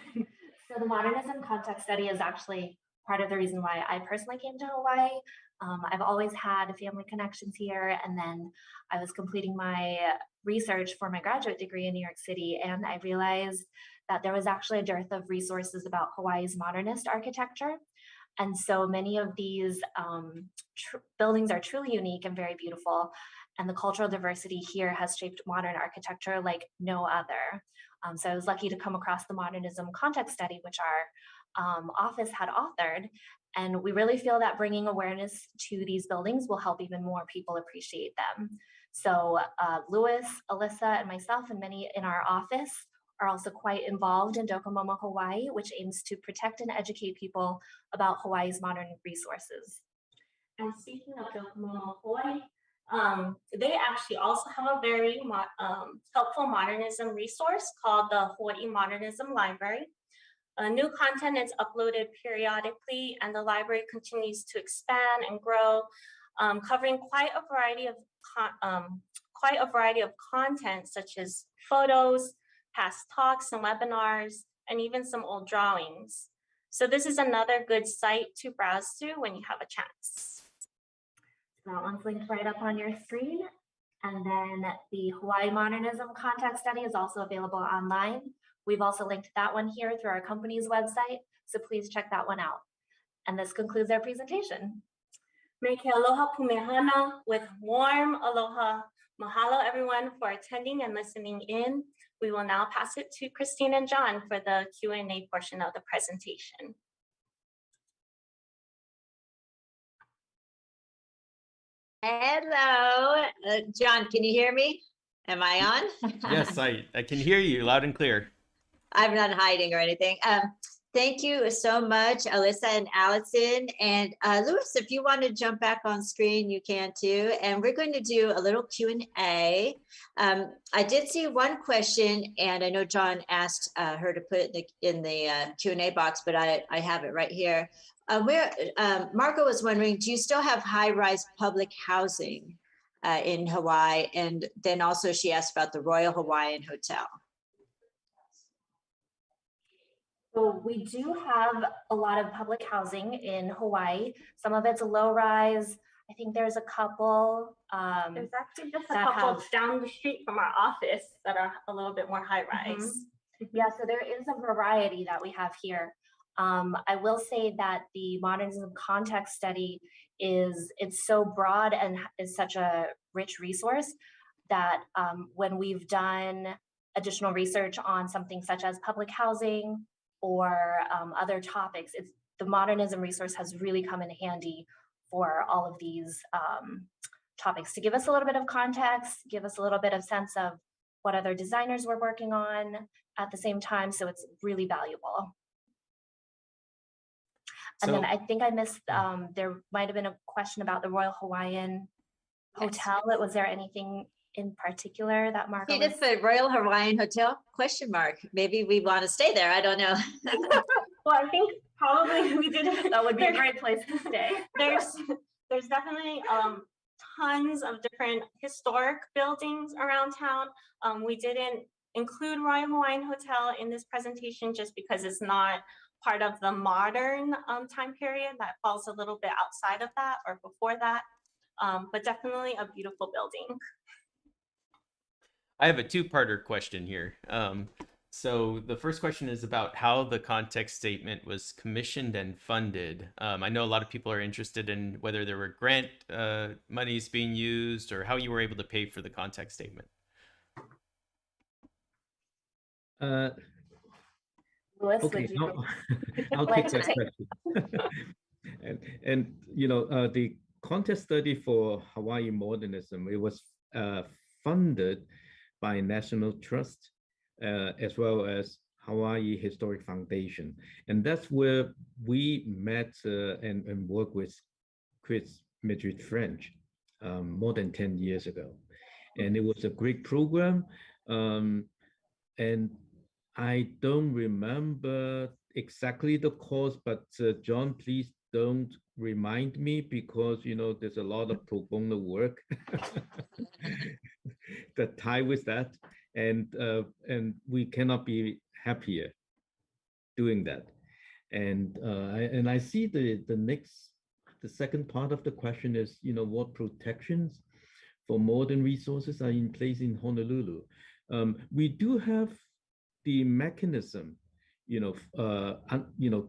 So the modernism context study is actually part of the reason why I personally came to Hawaii. I've always had family connections here, and then I was completing my research for my graduate degree in New York City, and I realized that there was actually a dearth of resources about Hawaii's modernist architecture. And so many of these buildings are truly unique and very beautiful, and the cultural diversity here has shaped modern architecture like no other. So I was lucky to come across the modernism context study, which our office had authored. And we really feel that bringing awareness to these buildings will help even more people appreciate them. So Louis, Alyssa, and myself, and many in our office are also quite involved in Docomomo Hawaii, which aims to protect and educate people about Hawaii's modern resources. And speaking of Docomomo Hawaii, they actually also have a very helpful modernism resource called the Hawaii Modernism Library. New content is uploaded periodically, and the library continues to expand and grow, covering quite a variety of content, such as photos, past talks and webinars, and even some old drawings. So this is another good site to browse through when you have a chance. That one's linked right up on your screen. And then the Hawaii Modernism context study is also available online. We've also linked that one here through our company's website, so please check that one out. And this concludes our presentation. Me ke aloha pumehana with warm aloha. Mahalo everyone for attending and listening in. We will now pass it to Christine and John for the Q&A portion of the presentation. Hello, John, can you hear me? Am I on? Yes, I can hear you loud and clear. I'm not hiding or anything. Thank you so much, Alyssa and Allison. And Louis, if you want to jump back on screen, you can too. And we're going to do a little Q&A. I did see one question, and I know John asked her to put it in the Q&A box, but I have it right here. Marco was wondering, do you still have high-rise public housing in Hawaii? And then also she asked about the Royal Hawaiian Hotel. So we do have a lot of public housing in Hawaii. Some of it's low rise. I think there's a couple. There's actually just a that couple have- down the street from our office that are a little bit more high rise. Yeah, so there is a variety that we have here. I will say that the Modernism context study it's so broad and is such a rich resource that when we've done additional research on something such as public housing or other topics, the Modernism resource has really come in handy for all of these topics to give us a little bit of context, give us a little bit of sense of what other designers were working on at the same time. So it's really valuable. And then I think I missed, there might have been a question about the Royal Hawaiian Hotel. Was there anything in particular that Margo You just put Royal Hawaiian Hotel question mark. Maybe we want to stay there. I don't know. Well, I think probably we did. That would be a great place to stay. There's definitely tons of different historic buildings around town. We didn't include Royal Hawaiian Hotel in this presentation just because it's not part of the modern time period. That falls a little bit outside of that or before that, but definitely a beautiful building. I have a two-parter question here. So the first question is about how the context statement was commissioned and funded. I know a lot of people are interested in whether there were grant monies being used or how you were able to pay for the context statement. Louis, Okay, would you I'll like take to that question. and you know, the context study for Hawaii modernism, it was funded by National Trust as well as Hawaii Historic Foundation, and that's where we met and worked with Chris Madrid French more than 10 years ago, and it was a great program. And I don't remember exactly the cost, but John, please don't remind me because you know there's a lot of pro bono work that tie with that, and we cannot be happier doing that. And I see the second part of the question is, you know, what protections for modern resources are in place in Honolulu. We do have the mechanism,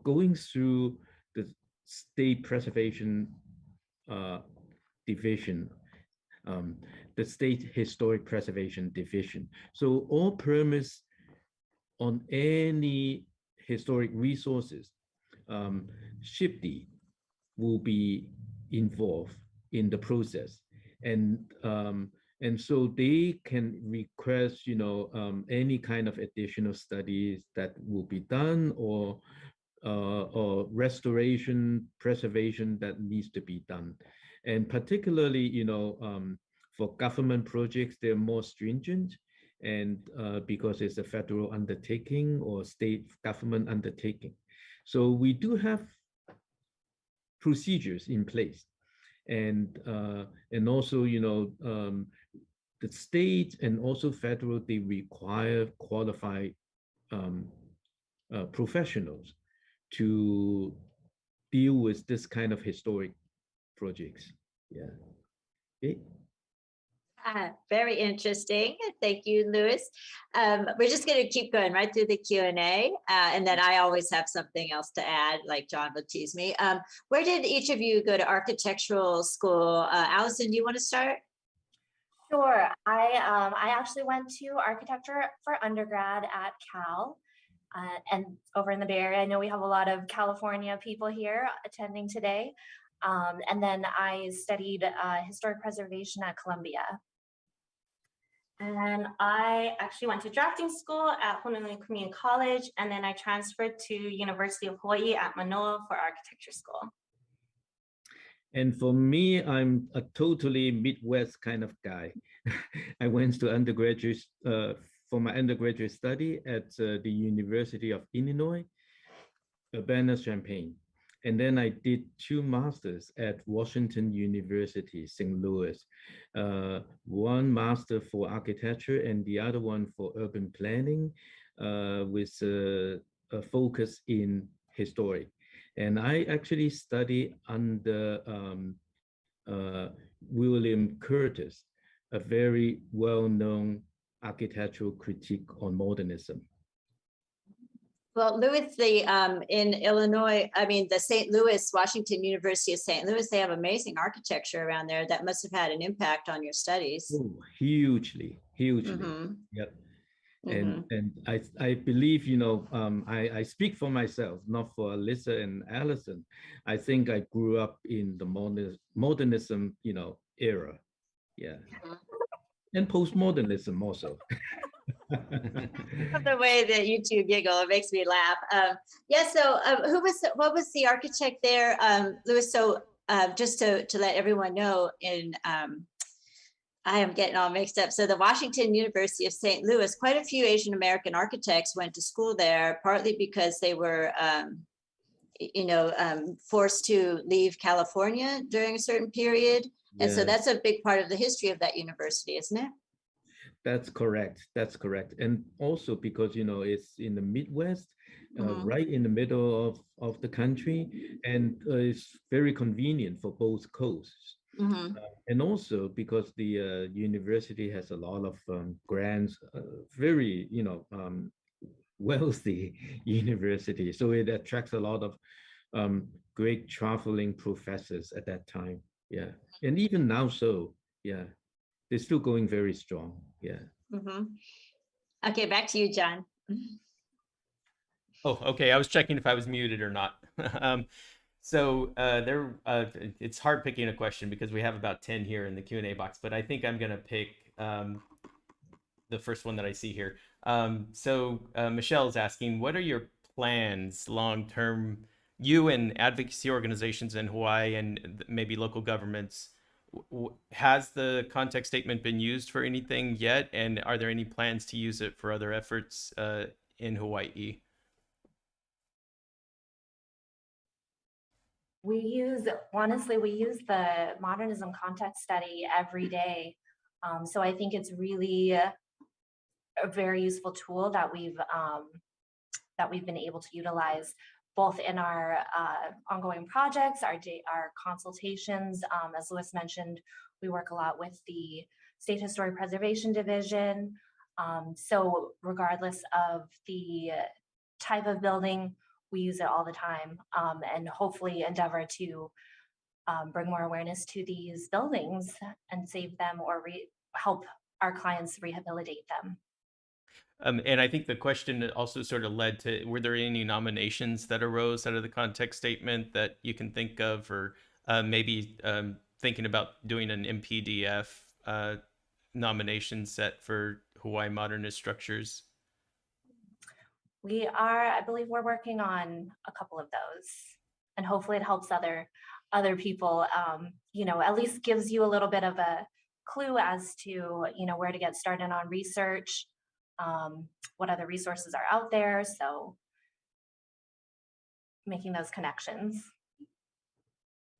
going through the state preservation division, the state historic preservation division. So all permits on any historic resources, SHPD will be involved in the process, and so they can request, any kind of additional studies that will be done or restoration, preservation that needs to be done. And particularly, for government projects, they're more stringent, and because it's a federal undertaking or state government undertaking. So we do have procedures in place. And also, the state and also federal, they require qualified professionals to deal with this kind of historic projects. Yeah. Okay. Very interesting. Thank you, Louis. We're just going to keep going right through the Q&A, and then I always have something else to add, like John will tease me. Where did each of you go to architectural school? Allison, do you want to start? Sure. I actually went to architecture for undergrad at Cal, and over in the Bay Area. I know we have a lot of California people here attending today. And then I studied historic preservation at Columbia. And I actually went to drafting school at Honolulu Community College, and then I transferred to University of Hawaii at Manoa for architecture school. And for me, I'm a totally Midwest kind of guy. I went to undergraduate, for my undergraduate study at the University of Illinois, Urbana-Champaign. And then I did 2 masters at Washington University, St. Louis. One master for architecture and the other one for urban planning with focus in history. And I actually study under William Curtis, a very well-known architectural critique on modernism. Well, Louis, in Illinois, I mean, the St. Louis, Washington University of St. Louis, they have amazing architecture around there that must have had an impact on your studies. Oh, hugely. Mhm. Yep. Mhm. And I believe, I speak for myself, not for Alyssa and Allison. I think I grew up in the modernism, era. Yeah. And postmodernism also. The way that you two giggle, it makes me laugh. Yeah, so what was the architect there, Louis? So just to let everyone know, I am getting all mixed up. So the Washington University of St. Louis, quite a few Asian American architects went to school there, partly because they were, forced to leave California during a certain period. And so Yeah. that's a big part of the history of that university, isn't it? That's correct. That's correct. And also because, it's in the Midwest, right in the middle of the country, and it's very convenient for both coasts. And also because the university has a lot of grants, very, wealthy university. So it attracts a lot of great traveling professors at that time. Yeah. And even now, so yeah, they're still going very strong. Yeah. Okay, back to you, John. Oh, okay. I was checking if I was muted or not. It's hard picking a question because we have about 10 here in the Q&A box, but I think I'm going to pick the first one that I see here. Michelle is asking, what are your plans long-term, you and advocacy organizations in Hawaii and maybe local governments? Has the context statement been used for anything yet? And are there any plans to use it for other efforts in Hawaii? Honestly, we use the modernism context study every day. So I think it's really a very useful tool that we've been able to utilize both in our ongoing projects, our consultations. As Louis mentioned, we work a lot with the State Historic Preservation Division. So regardless of the type of building, we use it all the time, and hopefully endeavor to bring more awareness to these buildings and save them or help our clients rehabilitate them. And I think the question also sort of led to, were there any nominations that arose out of the context statement that you can think of, or maybe thinking about doing an MPDF nomination set for Hawaii modernist structures? I believe we're working on a couple of those, and hopefully it helps other people, at least gives you a little bit of a clue as to, where to get started on research, what other resources are out there. So making those connections.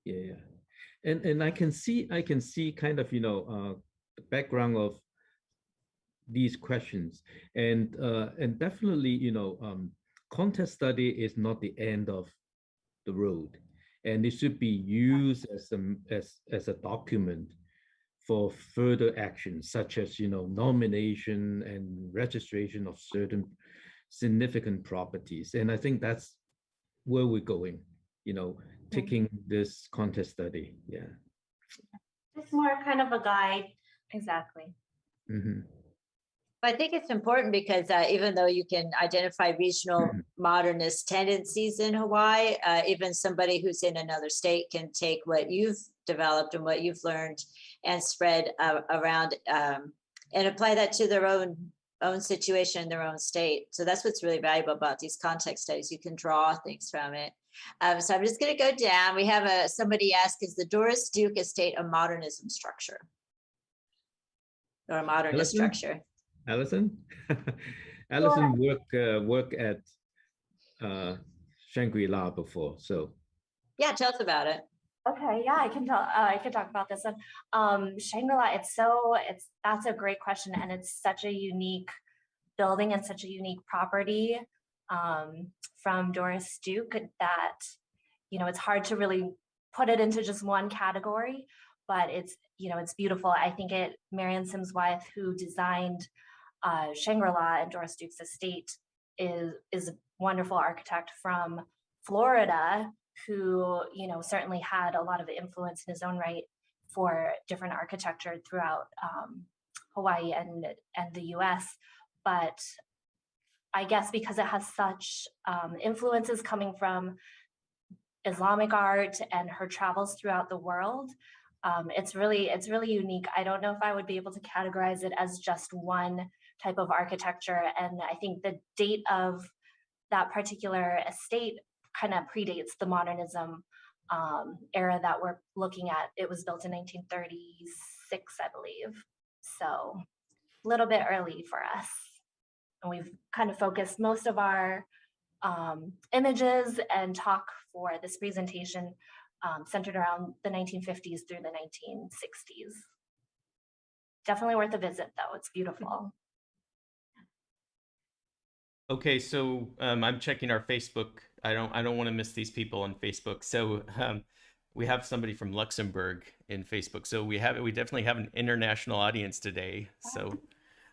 Yeah. And I can see kind of, the background of these questions, and definitely, context study is not the end of the road, and it should be used as a document for further actions, such as, nomination and registration of certain significant properties. And I think that's where we're going, taking this context study. Yeah. It's more kind of a guide. Exactly. I think it's important because even though you can identify regional modernist tendencies in Hawaii, even somebody who's in another state can take what you've developed and what you've learned and spread around and apply that to their own situation in their own state. So that's what's really valuable about these context studies. You can draw things from it. So I'm just going to go down. We have somebody ask, is the Doris Duke estate a modernism structure or a modernist structure? Allison? Allison worked at Shangrila before, so. Yeah, tell us about it. Okay, yeah, I can talk about this one. Shangrila, that's a great question, and it's such a unique building and such a unique property. from Doris Duke that, it's hard to really put it into just one category, but it's beautiful. I think Marion Sims Wyeth, who designed Shangrila and Doris Duke's estate, is a wonderful architect from Florida who, certainly had a lot of influence in his own right for different architecture throughout Hawaii and the US. But I guess because it has such influences coming from Islamic art and her travels throughout the world, it's really unique. I don't know if I would be able to categorize it as just one type of architecture. And I think the date of that particular estate kind of predates the modernism era that we're looking at. It was built in 1936, I believe. So a little bit early for us. And we've kind of focused most of our images and talk for this presentation centered around the 1950s through the 1960s. Definitely worth a visit, though. It's beautiful. Okay, so I'm checking our Facebook. I don't want to miss these people on Facebook. So we have somebody from Luxembourg in Facebook. So we definitely have an international audience today. So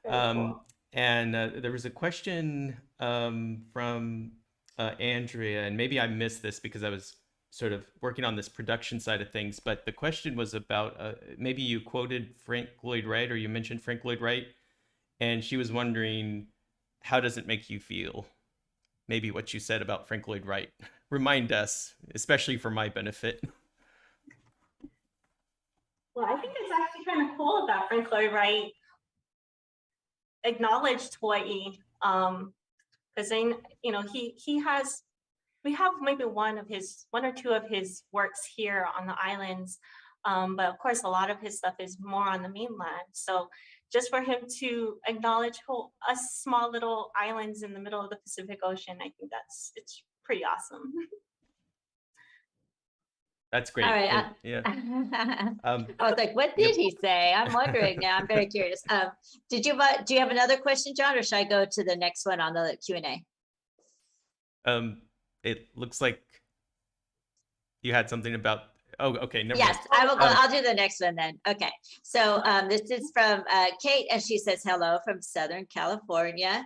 Cool. and there was a question from Andrea, and maybe I missed this because I was sort of working on this production side of things, but the question was about maybe you quoted Frank Lloyd Wright, or you mentioned Frank Lloyd Wright, and she was wondering, how does it make you feel? Maybe what you said about Frank Lloyd Wright. Remind us, especially for my benefit. Well, I think it's actually kind of cool that Frank Lloyd Wright acknowledged Hawaii, because then we have maybe one or two of his works here on the islands, but of course a lot of his stuff is more on the mainland. So just for him to acknowledge us small little islands in the middle of the Pacific Ocean, I think it's pretty awesome. That's great. All right. And, yeah. I was like, what did he say? I'm wondering now. I'm very curious. Do you have another question, John, or should I go to the next one on the Q&A? It looks like you had something about. Oh, okay. Never Yes, mind. I will go. I'll do the next one then. Okay. So this is from Kate, and she says hello from Southern California.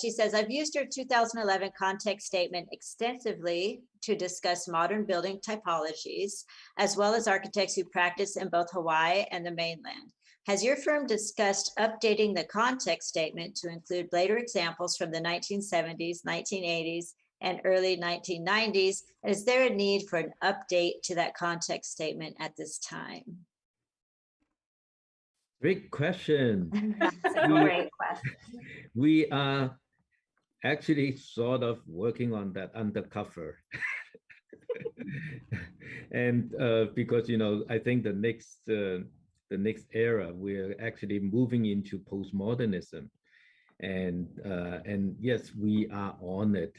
She says, I've used your 2011 context statement extensively to discuss modern building typologies, as well as architects who practice in both Hawaii and the mainland. Has your firm discussed updating the context statement to include later examples from the 1970s, 1980s, and early 1990s? And is there a need for an update to that context statement at this time? Great question. That's a great question. We are actually sort of working on that undercover. And because, I think the next era, we're actually moving into postmodernism. And yes, we are on it.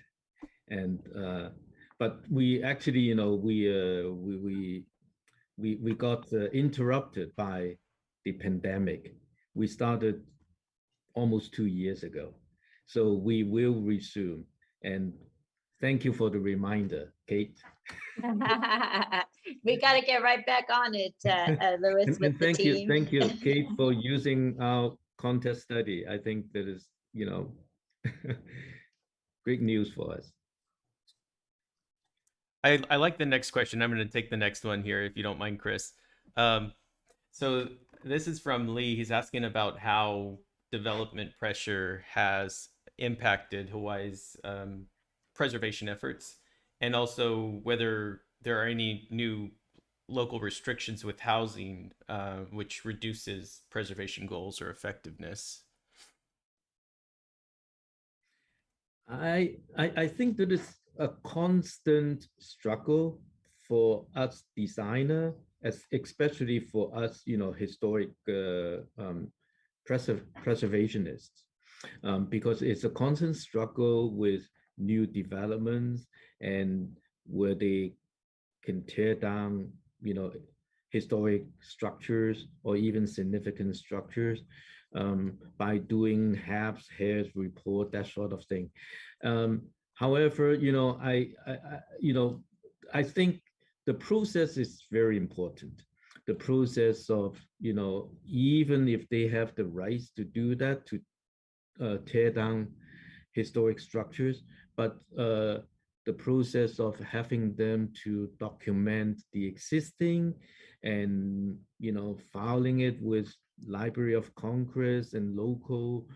And but we actually, we got interrupted by the pandemic. We started almost 2 years ago, so we will resume. And thank you for the reminder, Kate. We got to get right back on it, Louis, with the team. Thank you, Kate, for using our contest study. I think that is, great news for us. I like the next question. I'm going to take the next one here, if you don't mind, Chris. So this is from Lee. He's asking about how development pressure has impacted Hawaii's preservation efforts, and also whether there are any new local restrictions with housing, which reduces preservation goals or effectiveness. I think that is a constant struggle for us designer, especially for us, historic preservationists, because it's a constant struggle with new developments and where they can tear down, historic structures or even significant structures by doing HABs, HARES report, that sort of thing. However, I think the process is very important. The process of, even if they have the rights to do that, to tear down historic structures, but the process of having them to document the existing and, filing it with Library of Congress and local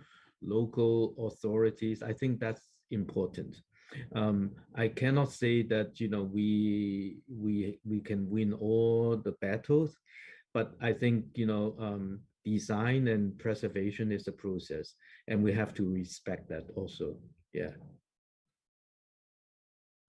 authorities, I think that's important. I cannot say that we can win all the battles, but I think design and preservation is a process, and we have to respect that also. Yeah.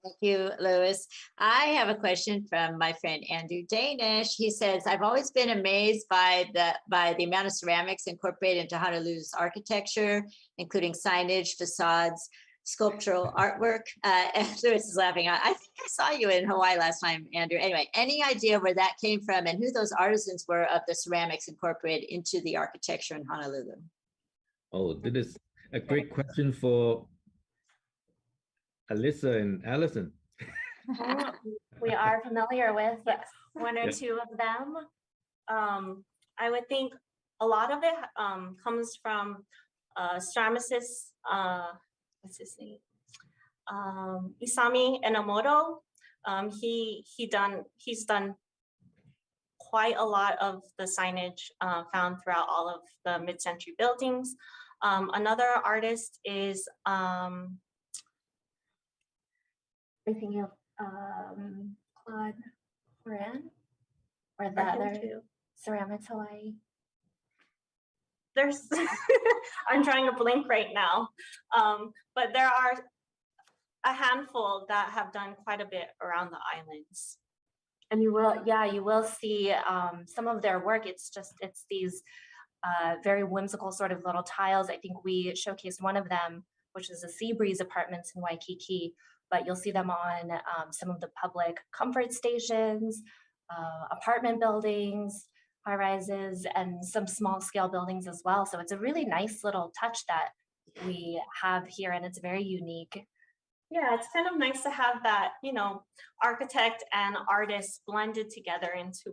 Thank you, Louis. I have a question from my friend Andrew Danish. He says, I've always been amazed by the amount of ceramics incorporated into Honolulu's architecture, including signage, facades, sculptural artwork. And Louis is laughing. I think I saw you in Hawaii last time, Andrew. Anyway, any idea where that came from and who those artisans were of the ceramics incorporated into the architecture in Honolulu? Oh, that is a great question for Alyssa and Allison. We are familiar with Yes. one or Yeah. two of them. I would think a lot of it comes from ceramicist, what's his name? Isami Enomoto. He's done quite a lot of the signage found throughout all of the mid-century buildings. Another artist is Thinking of Claude Moran or the other Ceramics Hawaii. There's I'm trying to blink right now, but there are a handful that have done quite a bit around the islands. And you will see some of their work. It's these very whimsical sort of little tiles. I think we showcased one of them, which is the Sea Breeze Apartments in Waikiki, but you'll see them on some of the public comfort stations, apartment buildings, high rises, and some small scale buildings as well. So it's a really nice little touch that we have here, and it's very unique. Yeah, it's kind of nice to have that, architect and artist blended together into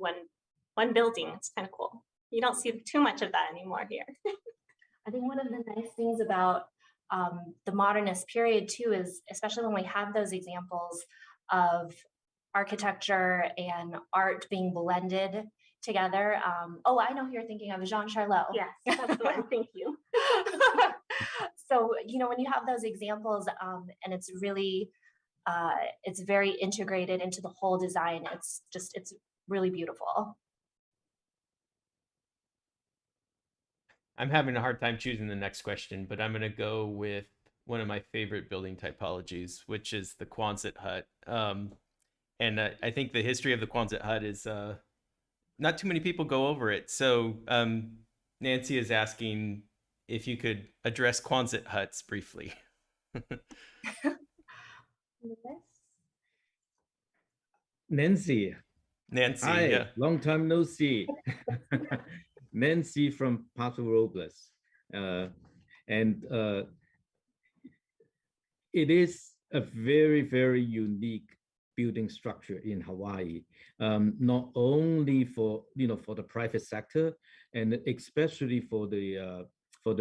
one building. It's kind of cool. You don't see too much of that anymore here. I think one of the nice things about the modernist period too is, especially when we have those examples of architecture and art being blended together. Oh, I know who you're thinking of, Jean Charlot. Yes, that's the one. Thank you. So, when you have those examples and it's really, it's very integrated into the whole design, it's really beautiful. I'm having a hard time choosing the next question, but I'm going to go with one of my favorite building typologies, which is the Quonset hut. And I think the history of the Quonset hut is not too many people go over it. So Nancy is asking if you could address Quonset huts briefly. Nancy. Hi, yeah. long time no see. Nancy from Paso Robles. And it is a very, very unique building structure in Hawaii, not only for the private sector, and especially for the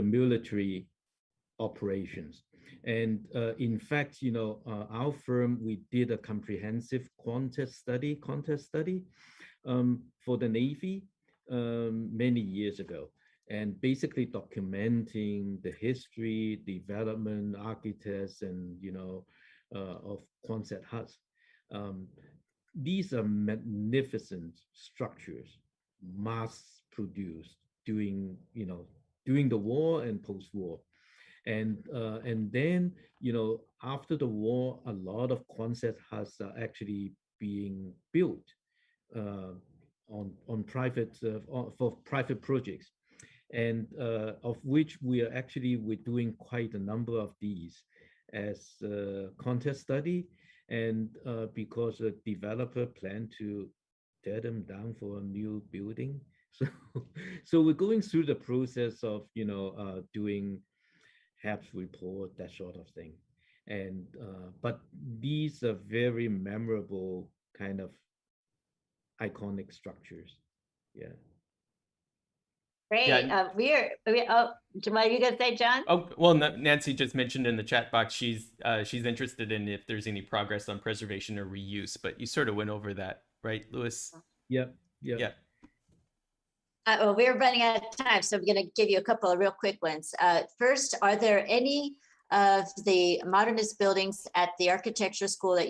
military operations. And in fact, our firm, we did a comprehensive contest study for the Navy many years ago, and basically documenting the history, development, architects, and of Quonset huts. These are magnificent structures, mass produced during the war and post-war. And then, after the war, a lot of Quonset huts are actually being built on private for private projects, and of which we're doing quite a number of these as a contest study, and because a developer planned to tear them down for a new building. So we're going through the process of doing HAPS report, that sort of thing. And but these are very memorable kind of iconic structures. Yeah. Great. Yeah. What are you gonna say, John? Oh, well, Nancy just mentioned in the chat box she's interested in if there's any progress on preservation or reuse, but you sort of went over that, right, Louis? Yep. Yep. Yeah. Well, we're running out of time, so I'm going to give you a couple of real quick ones. First, are there any of the modernist buildings at the architecture school at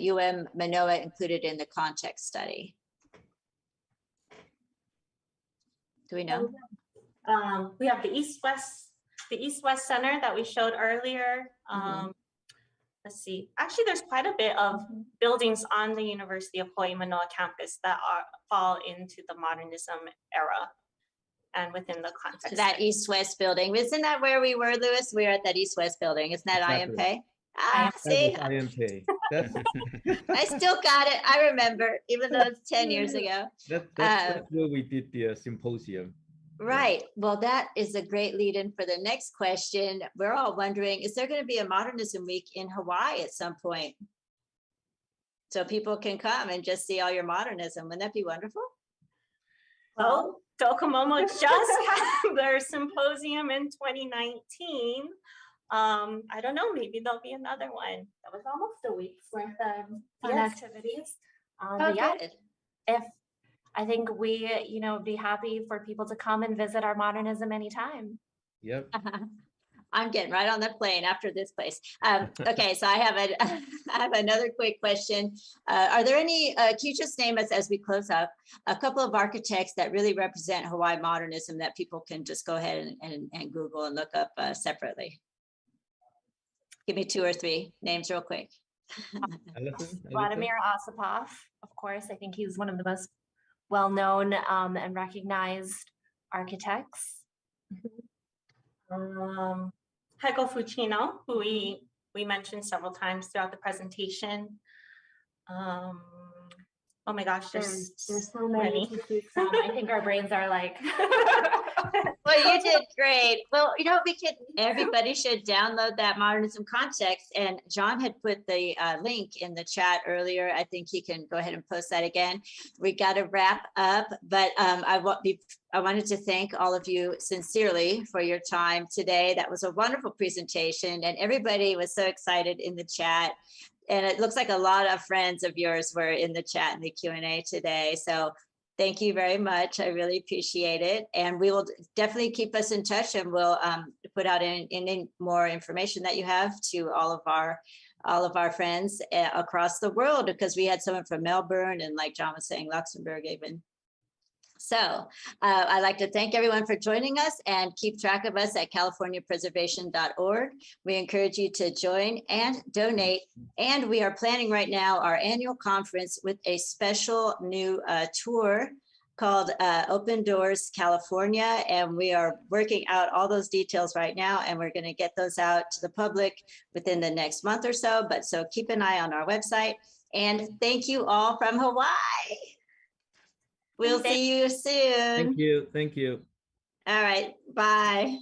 Manoa included in the context study? Do we know? We have the East-West Center that we showed earlier. Let's see. Actually, there's quite a bit of buildings on the University of Hawaii Manoa campus that fall into the modernism era and within the context. So that East-West building, isn't that where we were, Louis? We were at that East-West building. Isn't that Exactly. IMP? See, That was IMP. That's I still got it. I remember, even though it's 10 years ago. that's where we did the symposium. Right. Well, that is a great lead in for the next question. We're all wondering, is there going to be a Modernism Week in Hawaii at some point? So people can come and just see all your modernism. Wouldn't that be wonderful? Well, Docomomo just had their symposium in 2019. I don't know, maybe there'll be another one. That was almost a week's worth of fun activities. But yeah, Good. I think we, be happy for people to come and visit our modernism anytime. Yep. I'm getting right on the plane after this place. Okay, so I have another quick question. Are there any, can you just name us as we close up, a couple of architects that really represent Hawaii modernism that people can just go ahead and Google and look up separately? Give me 2 or 3 names real quick. Vladimir Osipov, of course. I think he's one of the most well-known and recognized architects. Heiko Fucino, who we mentioned several times throughout the presentation. Oh my gosh, there's so many. I think our brains are like. Well, you did great. Well, everybody should download that Modernism Context. And John had put the link in the chat earlier. I think he can go ahead and post that again. We got to wrap up, but I wanted to thank all of you sincerely for your time today. That was a wonderful presentation, and everybody was so excited in the chat. And it looks like a lot of friends of yours were in the chat and the Q&A today. So thank you very much. I really appreciate it. And we will definitely keep us in touch, and we'll put out any more information that you have to all of our friends across the world, because we had someone from Melbourne and, like John was saying, Luxembourg even. So I'd like to thank everyone for joining us, and keep track of us at californiapreservation.org. We encourage you to join and donate. And we are planning right now our annual conference with a special new tour called Open Doors California. And we are working out all those details right now, and we're going to get those out to the public within the next month or so. But so keep an eye on our website. And thank you all from Hawaii. We'll see you soon. Thank you. Thank you. All right. Bye.